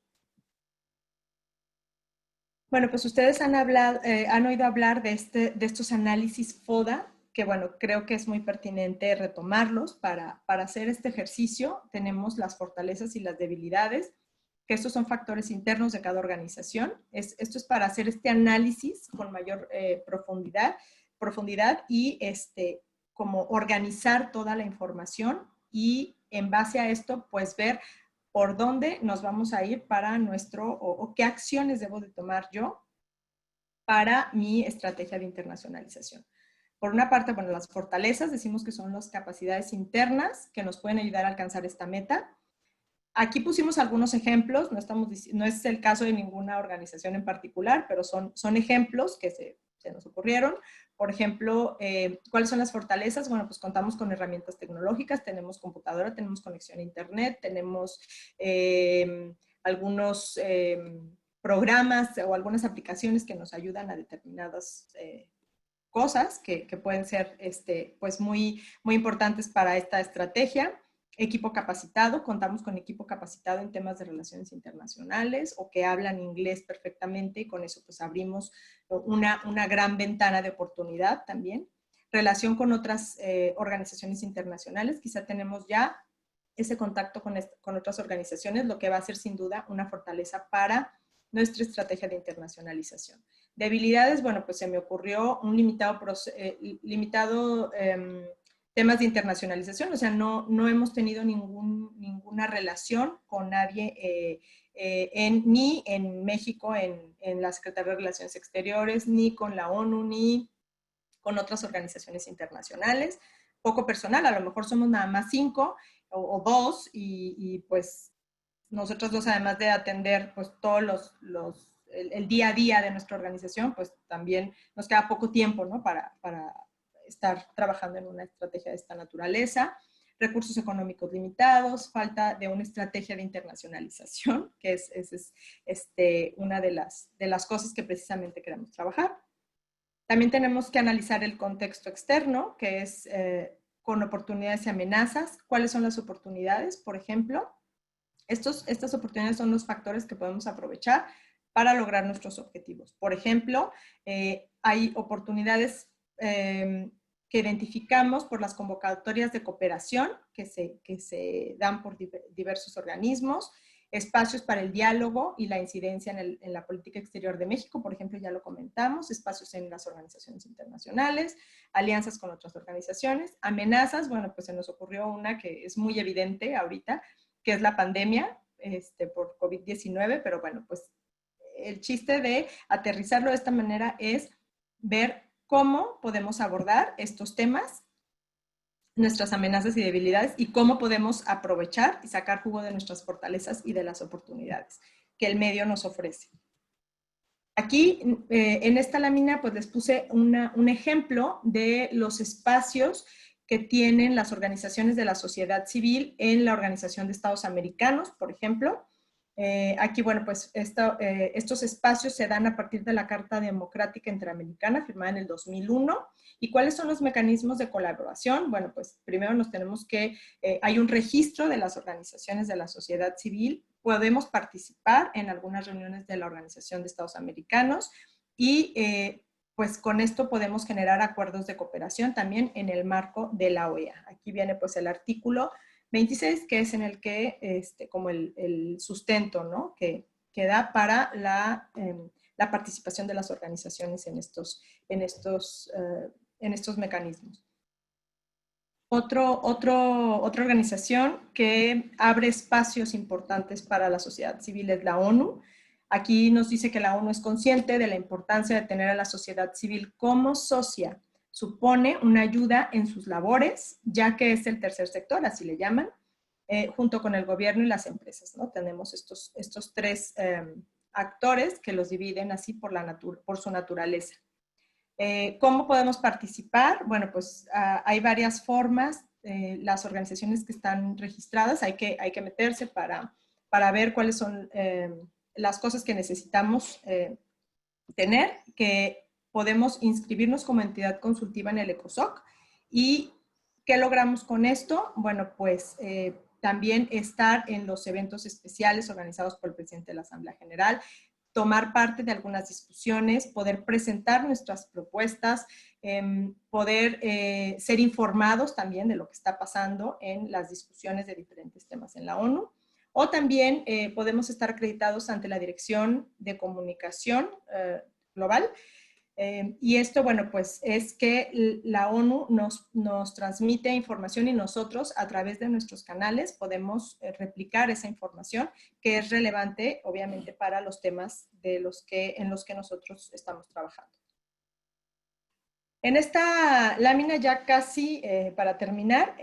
Bueno, pues ustedes han oído hablar de estos análisis FODA, que bueno, creo que es muy pertinente retomarlos para hacer este ejercicio. Tenemos las fortalezas y las debilidades, que estos son factores internos de cada organización. Esto es para hacer este análisis con mayor profundidad y como organizar toda la información y en base a esto, pues ver por dónde nos vamos a ir para o qué acciones debo de tomar yo para mi estrategia de internacionalización. Por una parte, bueno, las fortalezas, decimos que son las capacidades internas que nos pueden ayudar a alcanzar esta meta. Aquí pusimos algunos ejemplos, no es el caso de ninguna organización en particular, pero son ejemplos que se nos ocurrieron. Por ejemplo, ¿cuáles son las fortalezas? Bueno, pues contamos con herramientas tecnológicas, tenemos computadora, tenemos conexión a internet, tenemos algunos programas o algunas aplicaciones que nos ayudan a determinadas cosas que pueden ser pues muy importantes para esta estrategia. Equipo capacitado, contamos con equipo capacitado en temas de relaciones internacionales o que hablan inglés perfectamente, y con eso pues abrimos una gran ventana de oportunidad también. Relación con otras organizaciones internacionales, quizá tenemos ya ese contacto con otras organizaciones, lo que va a ser sin duda una fortaleza para nuestra estrategia de internacionalización. Debilidades, bueno, pues se me ocurrió un limitado temas de internacionalización, o sea, no hemos tenido ninguna relación con nadie ni en México, en la Secretaría de Relaciones Exteriores, ni con la ONU, ni con otras organizaciones internacionales. Poco personal, a lo mejor somos nada más 5 o 2 y pues nosotros dos, además de atender pues todos el día a día de nuestra organización, pues también nos queda poco tiempo, ¿no? para estar trabajando en una estrategia de esta naturaleza. Recursos económicos limitados, falta de una estrategia de internacionalización, que es una de las cosas que precisamente queremos trabajar. También tenemos que analizar el contexto externo, que es con oportunidades y amenazas. ¿Cuáles son las oportunidades? Por ejemplo, estas oportunidades son los factores que podemos aprovechar para lograr nuestros objetivos. Por ejemplo, hay oportunidades que identificamos por las convocatorias de cooperación que se dan por diversos organismos, espacios para el diálogo y la incidencia en la política exterior de México, por ejemplo, ya lo comentamos, espacios en las organizaciones internacionales, alianzas con otras organizaciones, amenazas, bueno, pues se nos ocurrió una que es muy evidente ahorita, que es la pandemia por COVID-19, pero bueno, pues el chiste de aterrizarlo de esta manera es ver cómo podemos abordar estos temas, nuestras amenazas y debilidades, y cómo podemos aprovechar y sacar jugo de nuestras fortalezas y de las oportunidades que el medio nos ofrece. Aquí, en esta lámina, pues les puse un ejemplo de los espacios que tienen las organizaciones de la sociedad civil en la Organización de Estados Americanos, por ejemplo. Aquí, bueno, pues estos espacios se dan a partir de la Carta Democrática Interamericana, firmada en el 2001. ¿Y cuáles son los mecanismos de colaboración? Bueno, pues primero hay un registro de las organizaciones de la sociedad civil, podemos participar en algunas reuniones de la Organización de Estados Americanos y pues con esto podemos generar acuerdos de cooperación también en el marco de la OEA. Aquí viene pues el artículo 26, que es en el que, como el sustento, ¿no? que da para la participación de las organizaciones en estos mecanismos. Otra organización que abre espacios importantes para la sociedad civil es la ONU. Aquí nos dice que la ONU es consciente de la importancia de tener a la sociedad civil como socia. Supone una ayuda en sus labores, ya que es el tercer sector, así le llaman, junto con el gobierno y las empresas, ¿no? Tenemos estos tres actores que los dividen así por su naturaleza. ¿Cómo podemos participar? Bueno, pues hay varias formas. Las organizaciones que están registradas, hay que meterse para ver cuáles son las cosas que necesitamos tener, que podemos inscribirnos como entidad consultiva en el ECOSOC. ¿Y qué logramos con esto? Bueno, pues también estar en los eventos especiales organizados por el presidente de la Asamblea General, tomar parte de algunas discusiones, poder presentar nuestras propuestas, poder ser informados también de lo que está pasando en las discusiones de diferentes temas en la ONU. O también podemos estar acreditados ante la Dirección de Comunicación Global. Y esto, bueno, pues es que la ONU nos transmite información y nosotros a través de nuestros canales podemos replicar esa información que es relevante, obviamente, para los temas en los que nosotros estamos trabajando. En esta lámina, ya casi para terminar,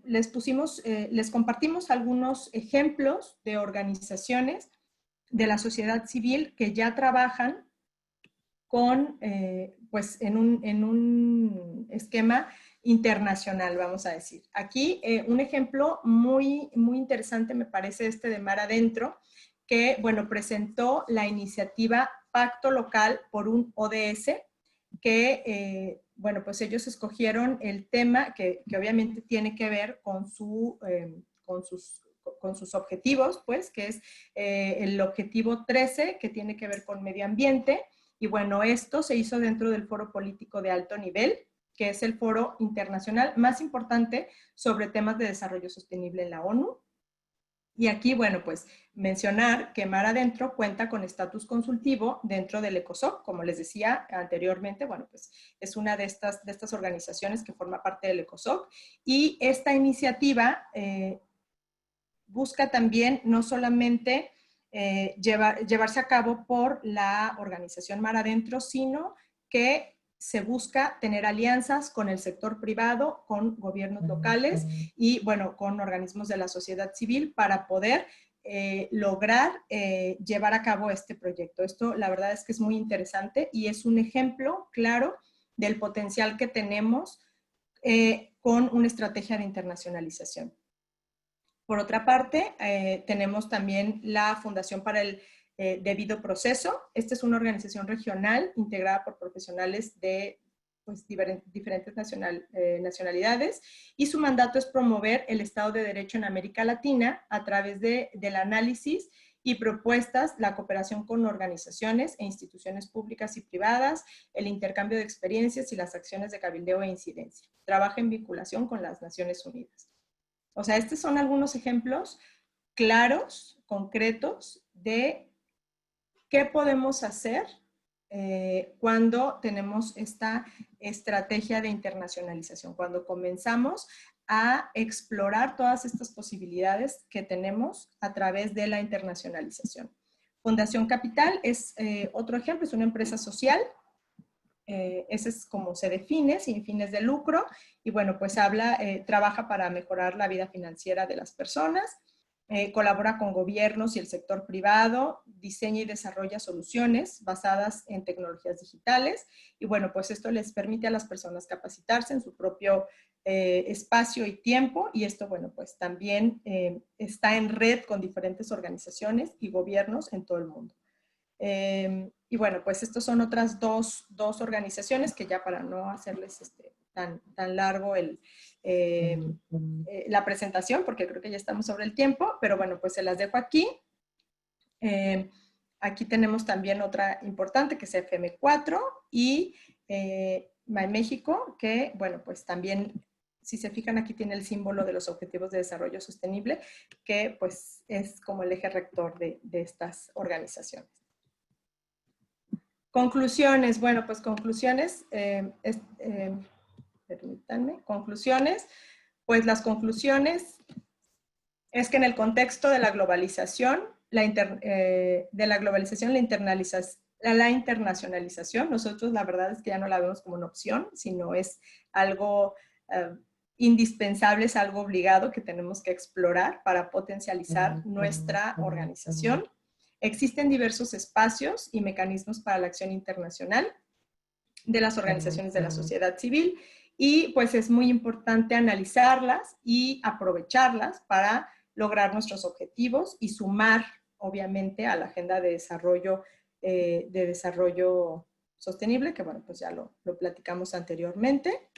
les compartimos algunos ejemplos de organizaciones de la sociedad civil que ya trabajan pues en un esquema internacional, vamos a decir. Aquí un ejemplo muy interesante me parece de Mar Adentro, que, bueno, presentó la iniciativa Pacto Local por un ODS, que, bueno, pues ellos escogieron el tema que obviamente tiene que ver con sus objetivos, pues, que es el objetivo 13, que tiene que ver con medio ambiente. Y bueno, esto se hizo dentro del Foro Político de Alto Nivel, que es el foro internacional más importante sobre temas de desarrollo sostenible en la ONU. Y aquí, bueno, pues mencionar que Mar Adentro cuenta con estatus consultivo dentro del ECOSOC, como les decía anteriormente, bueno, pues es una de estas organizaciones que forma parte del ECOSOC. Y esta iniciativa busca también no solamente llevarse a cabo por la organización Mar Adentro, sino que se busca tener alianzas con el sector privado, con gobiernos locales y, bueno, con organismos de la sociedad civil para poder lograr llevar a cabo este proyecto. Esto, la verdad es que es muy interesante y es un ejemplo claro del potencial que tenemos con una estrategia de internacionalización. Por otra parte, tenemos también la Fundación para el Debido Proceso. Esta es una organización regional integrada por profesionales de pues, diferentes nacionalidades y su mandato es promover el Estado de Derecho en América Latina a través del análisis y propuestas, la cooperación con organizaciones e instituciones públicas y privadas, el intercambio de experiencias y las acciones de cabildeo e incidencia. Trabaja en vinculación con las Naciones Unidas. O sea, estos son algunos ejemplos claros, concretos, de qué podemos hacer cuando tenemos esta estrategia de internacionalización, cuando comenzamos a explorar todas estas posibilidades que tenemos a través de la internacionalización. Fundación Capital es otro ejemplo, es una empresa social. Ese es como se define, sin fines de lucro, y bueno, pues trabaja para mejorar la vida financiera de las personas. colabora con gobiernos y el sector privado, diseña y desarrolla soluciones basadas en tecnologías digitales y bueno, pues esto les permite a las personas capacitarse en su propio espacio y tiempo y esto, bueno, pues también está en red con diferentes organizaciones y gobiernos en todo el mundo. Y bueno, pues estos son otras dos organizaciones que ya para no hacerles tan largo la presentación, porque creo que ya estamos sobre el tiempo, pero bueno, pues se las dejo aquí. Aquí tenemos también otra importante que es FM4 y My México, que bueno, pues también, si se fijan aquí tiene el símbolo de los Objetivos de Desarrollo Sostenible, que pues es como el eje rector de estas organizaciones. Conclusiones, bueno, pues conclusiones, permítanme, conclusiones, pues las conclusiones es que en el contexto de la globalización, la internacionalización, nosotros la verdad es que ya no la vemos como una opción, sino es algo indispensable, es algo obligado que tenemos que explorar para potencializar nuestra organización. Existen diversos espacios y mecanismos para la acción internacional de las organizaciones de la sociedad civil y pues es muy importante analizarlas y aprovecharlas para lograr nuestros objetivos y sumar obviamente a la agenda de desarrollo sostenible, que bueno, pues ya lo platicamos anteriormente.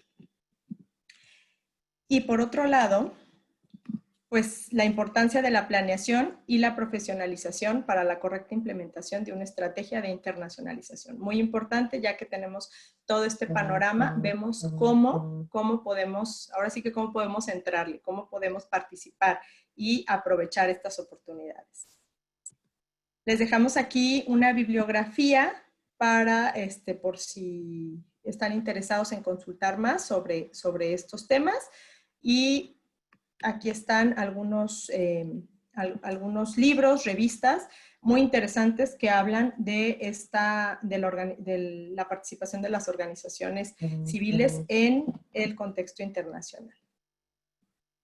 Y por otro lado, pues la importancia de la planeación y la profesionalización para la correcta implementación de una estrategia de internacionalización. Muy importante, ya que tenemos todo este panorama, vemos cómo podemos, ahora sí que cómo podemos entrarle, cómo podemos participar y aprovechar estas oportunidades. Les dejamos aquí una bibliografía para, por si están interesados en consultar más sobre estos temas y aquí están algunos libros, revistas muy interesantes que hablan de la participación de las organizaciones civiles en el contexto internacional.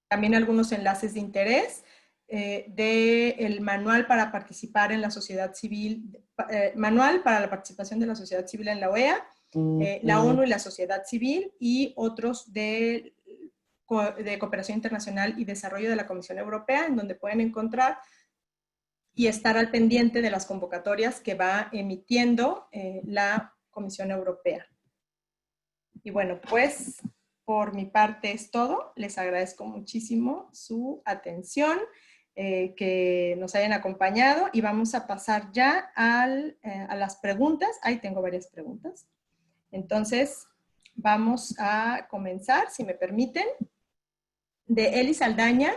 También algunos enlaces de interés del manual para participar en la sociedad civil, manual para la participación de la sociedad civil en la OEA, la ONU y la sociedad civil y otros de Cooperación Internacional y Desarrollo de la Comisión Europea, en donde pueden encontrar y estar al pendiente de las convocatorias que va emitiendo la Comisión Europea. Y bueno, pues por mi parte es todo. Les agradezco muchísimo su atención, que nos hayan acompañado y vamos a pasar ya a las preguntas. Ahí tengo varias preguntas. Entonces, vamos a comenzar, si me permiten. De Eli Saldaña,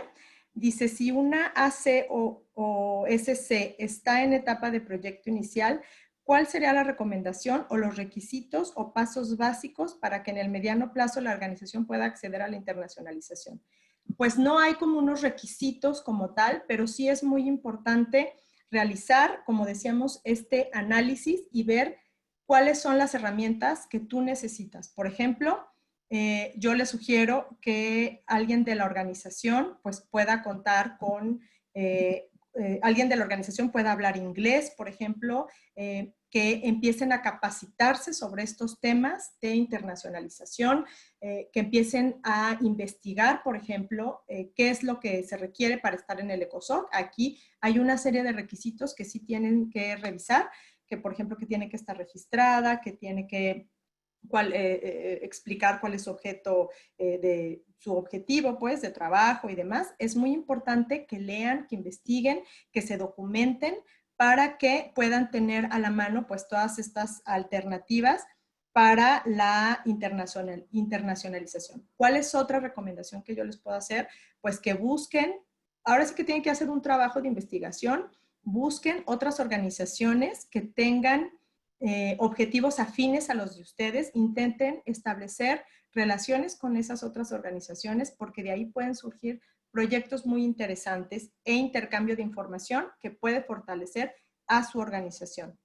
dice, si una AC o SC está en etapa de proyecto inicial, ¿cuál sería la recomendación o los requisitos o pasos básicos para que en el mediano plazo la organización pueda acceder a la internacionalización? Pues no hay como unos requisitos como tal, pero sí es muy importante realizar, como decíamos, este análisis y ver cuáles son las herramientas que tú necesitas. Por ejemplo, yo les sugiero que alguien de la organización pues pueda contar con, alguien de la organización pueda hablar inglés, por ejemplo, que empiecen a capacitarse sobre estos temas de internacionalización, que empiecen a investigar, por ejemplo, qué es lo que se requiere para estar en el ECOSOC. Aquí hay una serie de requisitos que sí tienen que revisar, que por ejemplo que tiene que estar registrada, que tiene que explicar cuál es su objeto, su objetivo pues de trabajo y demás. Es muy importante que lean, que investiguen, que se documenten para que puedan tener a la mano pues todas estas alternativas para la internacionalización. ¿Cuál es otra recomendación que yo les puedo hacer? Pues que busquen, ahora sí que tienen que hacer un trabajo de investigación, busquen otras organizaciones que tengan objetivos afines a los de ustedes, intenten establecer relaciones con esas otras organizaciones porque de ahí pueden surgir proyectos muy interesantes e intercambio de información que puede fortalecer a su organización.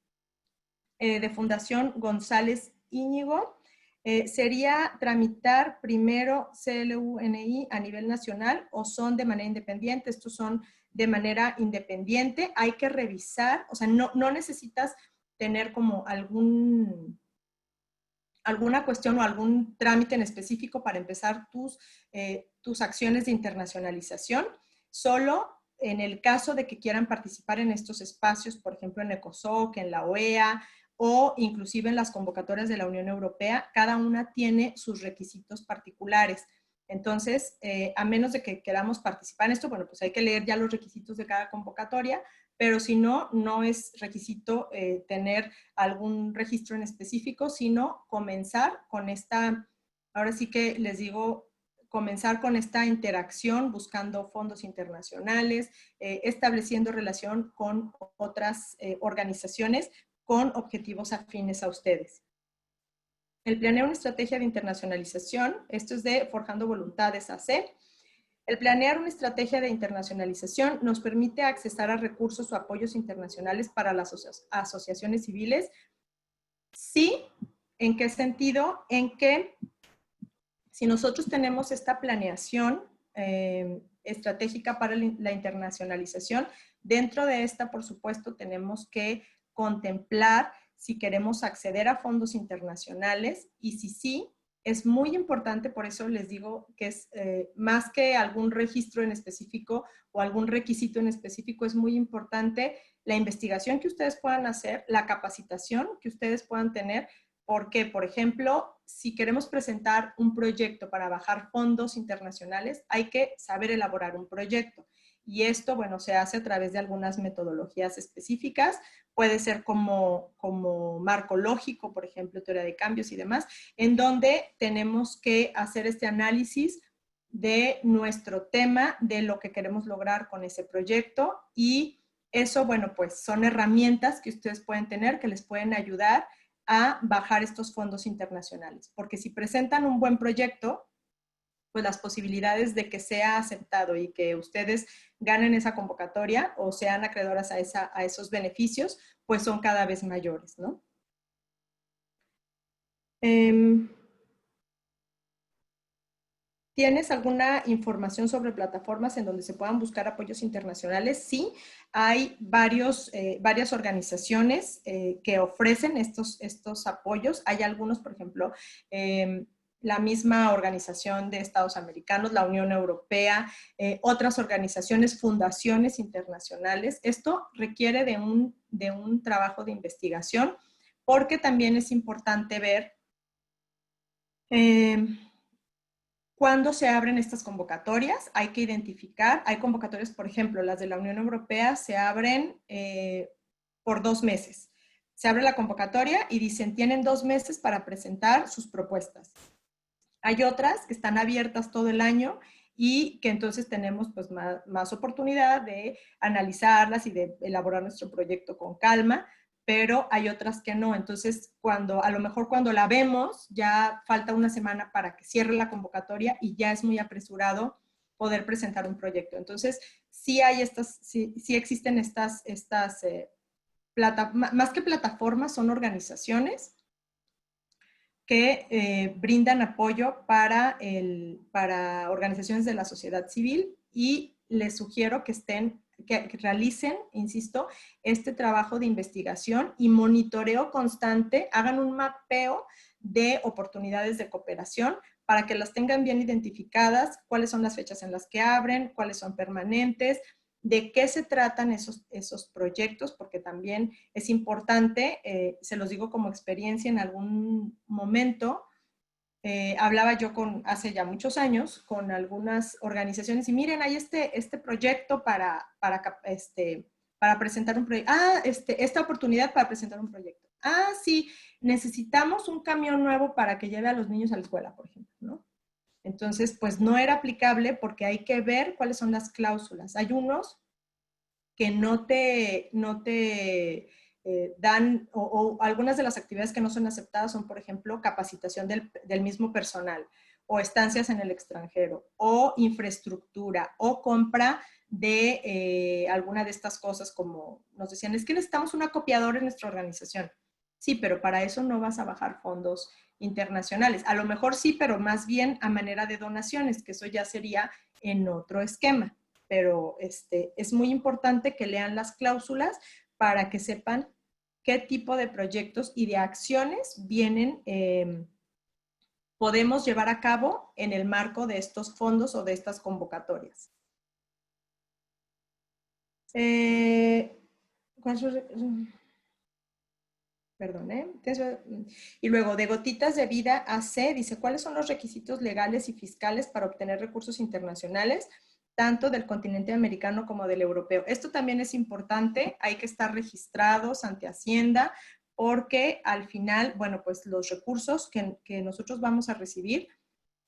De Fundación González Íñigo, ¿Sería tramitar primero CLU-NI a nivel nacional o son de manera independiente? Estos son de manera independiente. Hay que revisar, o sea, no necesitas tener como alguna cuestión o algún trámite en específico para empezar tus acciones de internacionalización. Solo en el caso de que quieran participar en estos espacios, por ejemplo en ECOSOC, en la OEA o inclusive en las convocatorias de la Unión Europea, cada una tiene sus requisitos particulares. Entonces, a menos de que queramos participar en esto, bueno, pues hay que leer ya los requisitos de cada convocatoria, pero si no, no es requisito tener algún registro en específico, sino comenzar con esta, ahora sí que les digo, comenzar con esta interacción, buscando fondos internacionales, estableciendo relación con otras organizaciones con objetivos afines a ustedes. El planear una estrategia de internacionalización, esto es de Forjando Voluntades AC. El planear una estrategia de internacionalización nos permite accesar a recursos o apoyos internacionales para las asociaciones civiles. Sí, ¿en qué sentido? En que si nosotros tenemos esta planeación estratégica para la internacionalización, dentro de esta, por supuesto, tenemos que contemplar si queremos acceder a fondos internacionales y si sí, es muy importante, por eso les digo que es más que algún registro en específico o algún requisito en específico, es muy importante la investigación que ustedes puedan hacer, la capacitación que ustedes puedan tener, porque, por ejemplo, si queremos presentar un proyecto para bajar fondos internacionales, hay que saber elaborar un proyecto. Y esto, bueno, se hace a través de algunas metodologías específicas. Puede ser como marco lógico, por ejemplo, teoría de cambios y demás, en donde tenemos que hacer este análisis de nuestro tema, de lo que queremos lograr con ese proyecto. Y eso, bueno, pues son herramientas que ustedes pueden tener que les pueden ayudar a bajar estos fondos internacionales. Porque si presentan un buen proyecto, pues las posibilidades de que sea aceptado y que ustedes ganen esa convocatoria o sean acreedoras a esos beneficios, pues son cada vez mayores, ¿no? ¿Tienes alguna información sobre plataformas en donde se puedan buscar apoyos internacionales? Sí, hay varias organizaciones que ofrecen estos apoyos. Hay algunos, por ejemplo, la misma Organización de Estados Americanos, la Unión Europea, otras organizaciones, fundaciones internacionales. Esto requiere de un trabajo de investigación porque también es importante ver cuándo se abren estas convocatorias. Hay que identificar, hay convocatorias, por ejemplo, las de la Unión Europea se abren por 2 meses. Se abre la convocatoria y dicen, tienen 2 meses para presentar sus propuestas. Hay otras que están abiertas todo el año y que entonces tenemos pues más oportunidad de analizarlas y de elaborar nuestro proyecto con calma, pero hay otras que no. Entonces, a lo mejor cuando la vemos, ya falta una semana para que cierre la convocatoria y ya es muy apresurado poder presentar un proyecto. Entonces, sí existen más que plataformas, son organizaciones que brindan apoyo para organizaciones de la sociedad civil y les sugiero que realicen, insisto, este trabajo de investigación y monitoreo constante, hagan un mapeo de oportunidades de cooperación para que las tengan bien identificadas, cuáles son las fechas en las que abren, cuáles son permanentes, de qué se tratan esos proyectos, porque también es importante, se los digo como experiencia en algún momento, hablaba yo hace ya muchos años con algunas organizaciones y miren, hay este proyecto para presentar un proyecto. Esta oportunidad para presentar un proyecto. Sí, necesitamos un camión nuevo para que lleve a los niños a la escuela, por ejemplo, ¿no? Entonces, pues no era aplicable porque hay que ver cuáles son las cláusulas. Hay unos que no te dan, o algunas de las actividades que no son aceptadas son, por ejemplo, capacitación del mismo personal, o estancias en el extranjero, o infraestructura, o compra de alguna de estas cosas, como nos decían, es que necesitamos una copiadora en nuestra organización. Sí, pero para eso no vas a bajar fondos internacionales. A lo mejor sí, pero más bien a manera de donaciones, que eso ya sería en otro esquema. Pero es muy importante que lean las cláusulas para que sepan qué tipo de proyectos y de acciones podemos llevar a cabo en el marco de estos fondos o de estas convocatorias. Perdón. Y luego, de Gotitas de Vida AC, dice, ¿cuáles son los requisitos legales y fiscales para obtener recursos internacionales, tanto del continente americano como del europeo? Esto también es importante, hay que estar registrados ante Hacienda, porque al final, bueno, pues los recursos que nosotros vamos a recibir,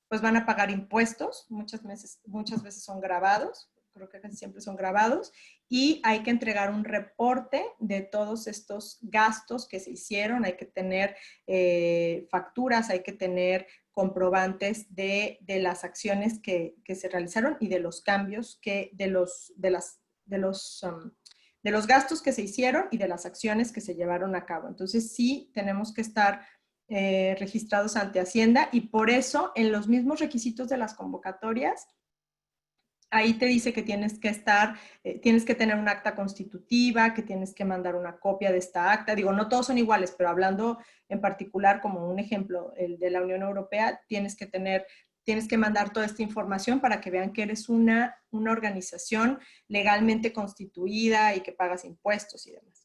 pues van a pagar impuestos, muchas veces son grabados, creo que casi siempre son grabados, y hay que entregar un reporte de todos estos gastos que se hicieron, hay que tener facturas, hay que tener comprobantes de las acciones que se realizaron y de los cambios de los gastos que se hicieron y de las acciones que se llevaron a cabo. Entonces sí tenemos que estar registrados ante Hacienda, y por eso en los mismos requisitos de las convocatorias, ahí te dice que tienes que tener un acta constitutiva, que tienes que mandar una copia de esta acta. Digo, no todos son iguales, pero hablando en particular como un ejemplo, el de la Unión Europea, tienes que mandar toda esta información para que vean que eres una organización legalmente constituida y que pagas impuestos y demás.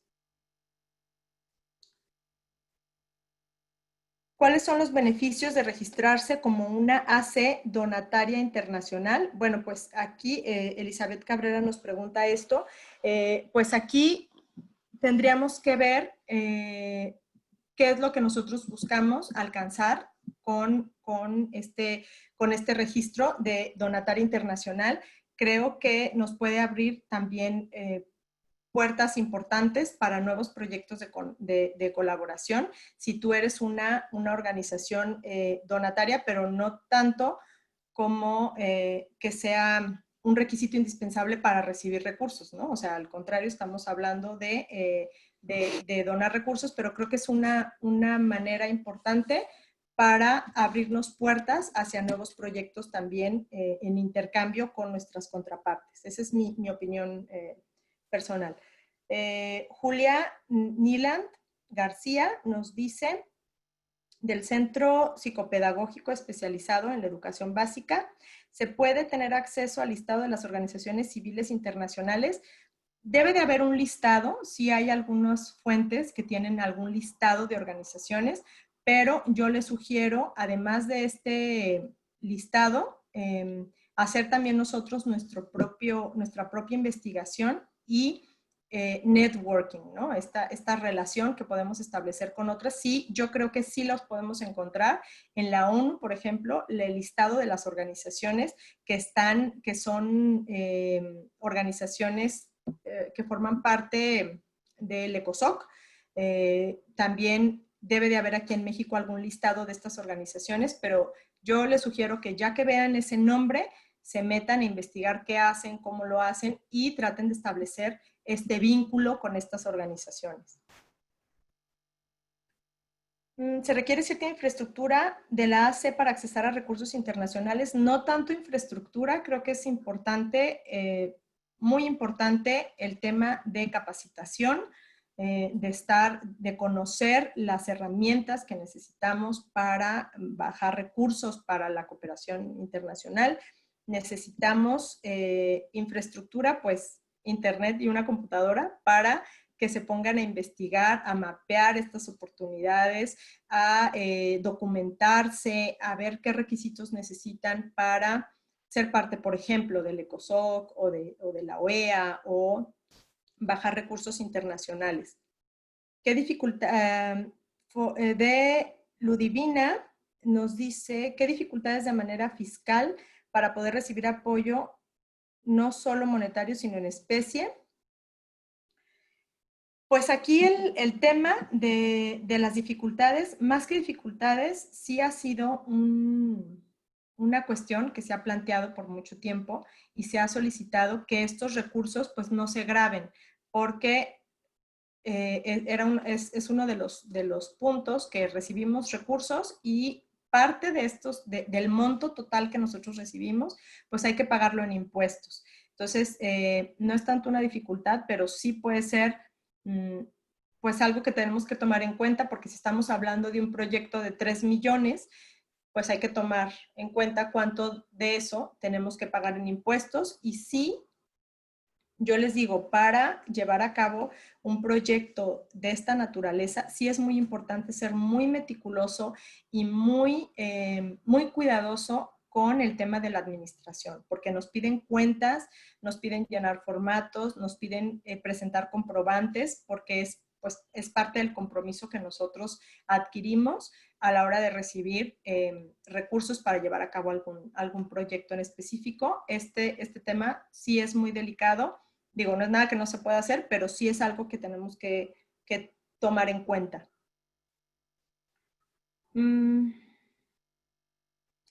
¿Cuáles son los beneficios de registrarse como una AC donataria internacional? Bueno, pues aquí Elizabeth Cabrera nos pregunta esto. Pues aquí tendríamos que ver qué es lo que nosotros buscamos alcanzar con este registro de donataria internacional. Creo que nos puede abrir también puertas importantes para nuevos proyectos de colaboración. Si tú eres una organización donataria, pero no tanto como que sea un requisito indispensable para recibir recursos, ¿no? O sea, al contrario, estamos hablando de donar recursos, pero creo que es una manera importante para abrirnos puertas hacia nuevos proyectos también en intercambio con nuestras contrapartes. Esa es mi opinión personal. Julia Niland García nos dice, del Centro Psicopedagógico Especializado en la Educación Básica, ¿se puede tener acceso al listado de las organizaciones civiles internacionales? Debe de haber un listado, sí hay algunas fuentes que tienen algún listado de organizaciones, pero yo les sugiero, además de este listado, hacer también nosotros nuestra propia investigación y networking, ¿no? Esta relación que podemos establecer con otras. Sí, yo creo que sí los podemos encontrar. En la ONU, por ejemplo, el listado de las organizaciones que son organizaciones que forman parte del ECOSOC. También debe de haber aquí en México algún listado de estas organizaciones, pero yo les sugiero que ya que vean ese nombre, se metan a investigar qué hacen, cómo lo hacen y traten de establecer este vínculo con estas organizaciones. ¿Se requiere cierta infraestructura de la AC para accesar a recursos internacionales? No tanto infraestructura, creo que es importante, muy importante el tema de capacitación, de conocer las herramientas que necesitamos para bajar recursos para la cooperación internacional. Necesitamos infraestructura, pues internet y una computadora para que se pongan a investigar, a mapear estas oportunidades, a documentarse, a ver qué requisitos necesitan para ser parte, por ejemplo, del ECOSOC o de la OEA o bajar recursos internacionales. ¿Qué dificultad? De Ludivina nos dice, ¿qué dificultades de manera fiscal para poder recibir apoyo no solo monetario, sino en especie? Pues aquí el tema de las dificultades, más que dificultades, sí ha sido una cuestión que se ha planteado por mucho tiempo y se ha solicitado que estos recursos pues no se graben, porque es uno de los puntos que recibimos recursos y parte de del monto total que nosotros recibimos, pues hay que pagarlo en impuestos. Entonces, no es tanto una dificultad, pero sí puede ser pues algo que tenemos que tomar en cuenta, porque si estamos hablando de un proyecto de 3 millones, pues hay que tomar en cuenta cuánto de eso tenemos que pagar en impuestos. Y sí, yo les digo, para llevar a cabo un proyecto de esta naturaleza, sí es muy importante ser muy meticuloso y muy cuidadoso con el tema de la administración, porque nos piden cuentas, nos piden llenar formatos, nos piden presentar comprobantes, porque es parte del compromiso que nosotros adquirimos a la hora de recibir recursos para llevar a cabo algún proyecto en específico. Este tema sí es muy delicado. Digo, no es nada que no se pueda hacer, pero sí es algo que tenemos que tomar en cuenta.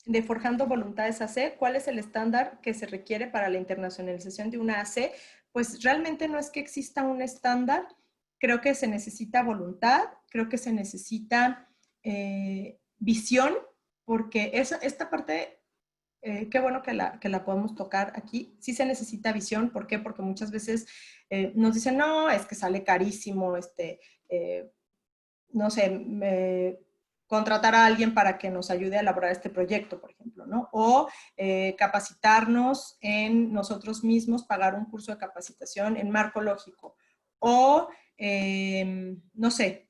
De Forjando Voluntades AC, ¿cuál es el estándar que se requiere para la internacionalización de una AC? Pues realmente no es que exista un estándar. Creo que se necesita voluntad, creo que se necesita visión, porque esta parte... qué bueno que la podemos tocar aquí. Sí se necesita visión. ¿Por qué? Porque muchas veces nos dicen, no, es que sale carísimo, no sé, contratar a alguien para que nos ayude a elaborar este proyecto, por ejemplo, ¿no? O capacitarnos en nosotros mismos, pagar un curso de capacitación en marco lógico. O, no sé,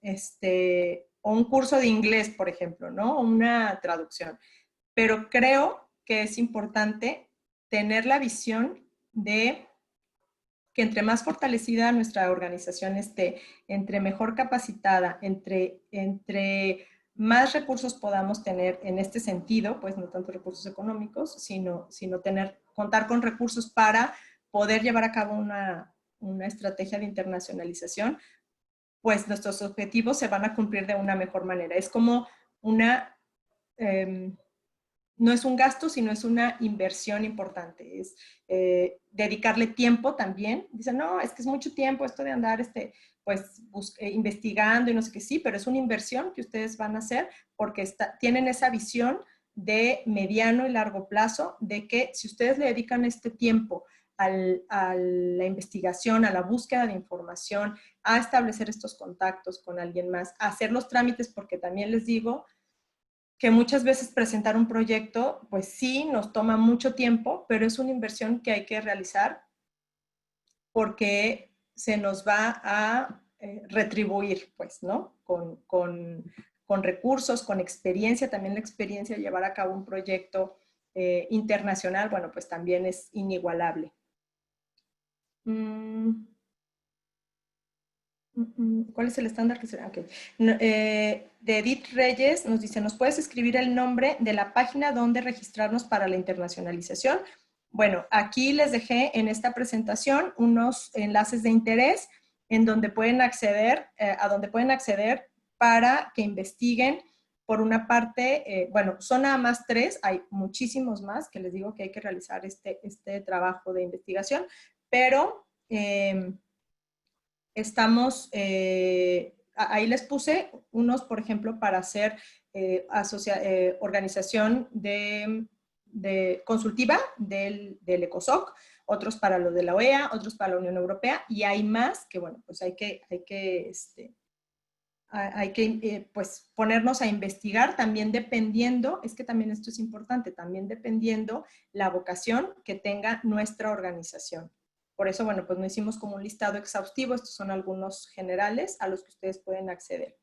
o un curso de inglés, por ejemplo, ¿no? O una traducción. Pero creo que es importante tener la visión de que entre más fortalecida nuestra organización esté, entre mejor capacitada, entre más recursos podamos tener en este sentido, pues no tanto recursos económicos, sino contar con recursos para poder llevar a cabo una estrategia de internacionalización, pues nuestros objetivos se van a cumplir de una mejor manera. Es como no es un gasto, sino es una inversión importante. Es dedicarle tiempo también. Dicen, no, es que es mucho tiempo esto de andar pues, investigando y no sé qué, sí, pero es una inversión que ustedes van a hacer porque tienen esa visión de mediano y largo plazo, de que si ustedes le dedican este tiempo a la investigación, a la búsqueda de información, a establecer estos contactos con alguien más, a hacer los trámites, porque también les digo que muchas veces presentar un proyecto, pues sí, nos toma mucho tiempo, pero es una inversión que hay que realizar porque se nos va a retribuir, pues, ¿no? Con recursos, con experiencia, también la experiencia de llevar a cabo un proyecto internacional, bueno, pues también es inigualable. ¿Cuál es el estándar que se... Okay. De Edith Reyes nos dice, ¿nos puedes escribir el nombre de la página donde registrarnos para la internacionalización? Bueno, aquí les dejé en esta presentación unos enlaces de interés en donde pueden acceder, para que investiguen. Por una parte, bueno, son nada más 3, hay muchísimos más que les digo que hay que realizar este trabajo de investigación, pero... estamos, ahí les puse unos, por ejemplo, para hacer organización de consultiva del ECOSOC, otros para lo de la OEA, otros para la Unión Europea, y hay más que, bueno, pues hay que pues ponernos a investigar también dependiendo, es que también esto es importante, también dependiendo la vocación que tenga nuestra organización. Por eso, bueno, pues no hicimos como un listado exhaustivo, estos son algunos generales a los que ustedes pueden acceder.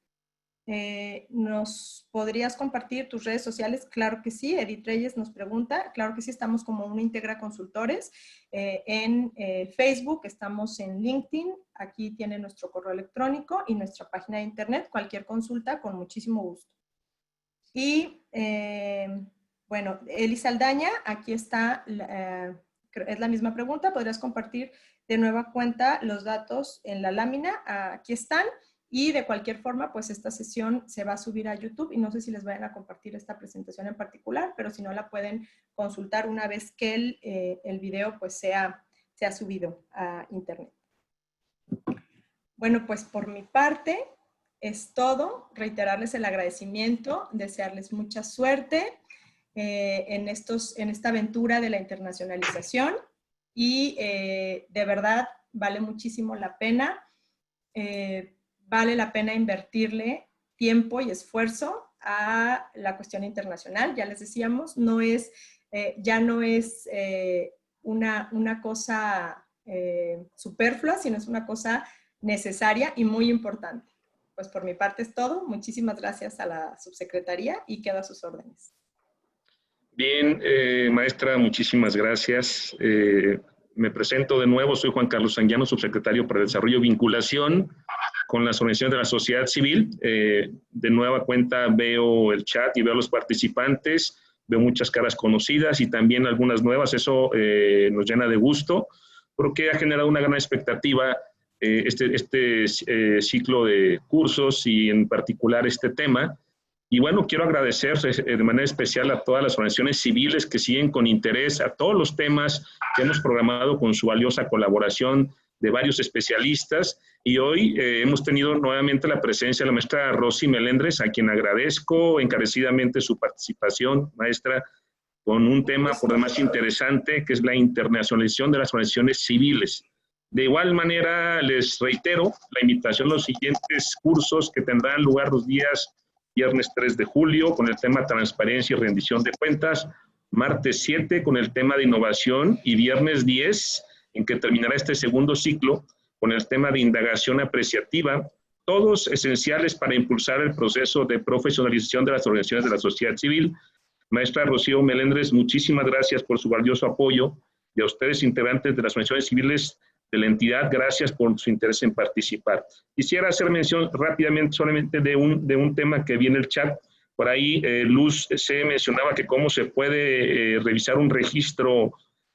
¿Nos podrías compartir tus redes sociales? Claro que sí. Edith Reyes nos pregunta. Claro que sí, estamos como una Integra Consultores. En Facebook, estamos en LinkedIn. Aquí tiene nuestro correo electrónico y nuestra página de internet. Cualquier consulta, con muchísimo gusto. Y bueno, Elisa Aldaña, aquí está, es la misma pregunta. ¿Podrías compartir de nueva cuenta los datos en la lámina? Aquí están. Y de cualquier forma, pues esta sesión se va a subir a YouTube y no sé si les vayan a compartir esta presentación en particular, pero si no la pueden consultar una vez que el video pues sea subido a internet. Bueno, pues por mi parte es todo. Reiterarles el agradecimiento, desearles mucha suerte en esta aventura de la internacionalización y de verdad vale muchísimo la pena. Vale la pena invertirle tiempo y esfuerzo a la cuestión internacional. Ya les decíamos, ya no es una cosa superflua, sino es una cosa necesaria y muy importante. Pues por mi parte es todo. Muchísimas gracias a la subsecretaría y quedo a sus órdenes. Bien, maestra, muchísimas gracias. Me presento de nuevo, soy Juan Carlos Anguiano, subsecretario para el Desarrollo y Vinculación con las organizaciones de la sociedad civil. De nueva cuenta veo el chat y veo a los participantes, veo muchas caras conocidas y también algunas nuevas, eso nos llena de gusto, porque ha generado una gran expectativa este ciclo de cursos y en particular este tema. Y bueno, quiero agradecer de manera especial a todas las organizaciones civiles que siguen con interés a todos los temas que hemos programado con su valiosa colaboración de varios especialistas. Y hoy hemos tenido nuevamente la presencia de la maestra Rosy Melendres, a quien agradezco encarecidamente su participación, maestra, con un tema por demás interesante, que es la internacionalización de las organizaciones civiles. De igual manera, les reitero la invitación a los siguientes cursos que tendrán lugar los días viernes 3 de julio con el tema transparencia y rendición de cuentas, martes 7 con el tema de innovación y viernes 10 en que terminará este segundo ciclo con el tema de indagación apreciativa, todos esenciales para impulsar el proceso de profesionalización de las organizaciones de la sociedad civil. Maestra Rocío Melendres, muchísimas gracias por su valioso apoyo y a ustedes integrantes de las organizaciones civiles de la entidad, gracias por su interés en participar. Quisiera hacer mención rápidamente solamente de un tema que vi en el chat. Por ahí Luz se mencionaba que cómo se puede revisar un registro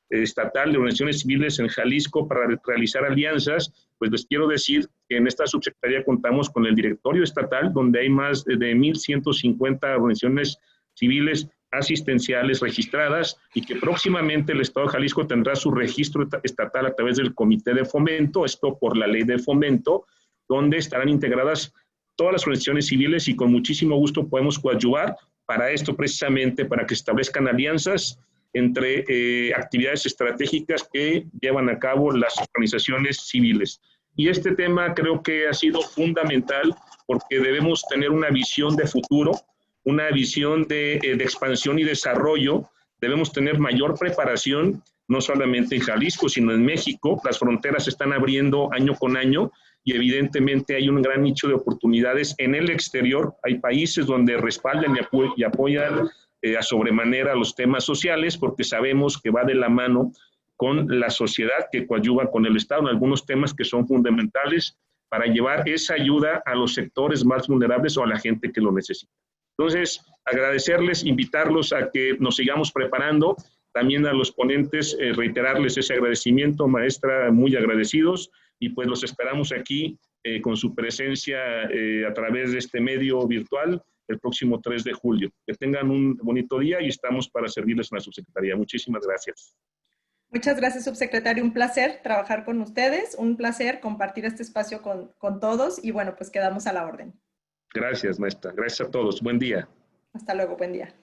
estatal de organizaciones civiles en Jalisco para realizar alianzas. Pues les quiero decir que en esta subsecretaría contamos con el directorio estatal, donde hay más de 1,150 organizaciones civiles asistenciales registradas y que próximamente el Estado de Jalisco tendrá su registro estatal a través del Comité de Fomento, esto por la Ley de Fomento, donde estarán integradas todas las organizaciones civiles y con muchísimo gusto podemos coadyuvar para esto precisamente, para que se establezcan alianzas entre actividades estratégicas que llevan a cabo las organizaciones civiles. Y este tema creo que ha sido fundamental porque debemos tener una visión de futuro, una visión de expansión y desarrollo. Debemos tener mayor preparación, no solamente en Jalisco, sino en México. Las fronteras se están abriendo año con año y evidentemente hay un gran nicho de oportunidades en el exterior. Hay países donde respaldan y apoyan a sobremanera los temas sociales porque sabemos que va de la mano con la sociedad que coadyuva con el Estado en algunos temas que son fundamentales para llevar esa ayuda a los sectores más vulnerables o a la gente que lo necesita. Entonces, agradecerles, invitarlos a que nos sigamos preparando. También a los ponentes, reiterarles ese agradecimiento, maestra, muy agradecidos. Y pues los esperamos aquí con su presencia a través de este medio virtual el próximo 3 de julio. Que tengan un bonito día y estamos para servirles en la subsecretaría. Muchísimas gracias. Muchas gracias, subsecretario. Un placer trabajar con ustedes. Un placer compartir este espacio con todos. Y bueno, pues quedamos a la orden. Gracias, maestra. Gracias a todos. Buen día. Hasta luego. Buen día.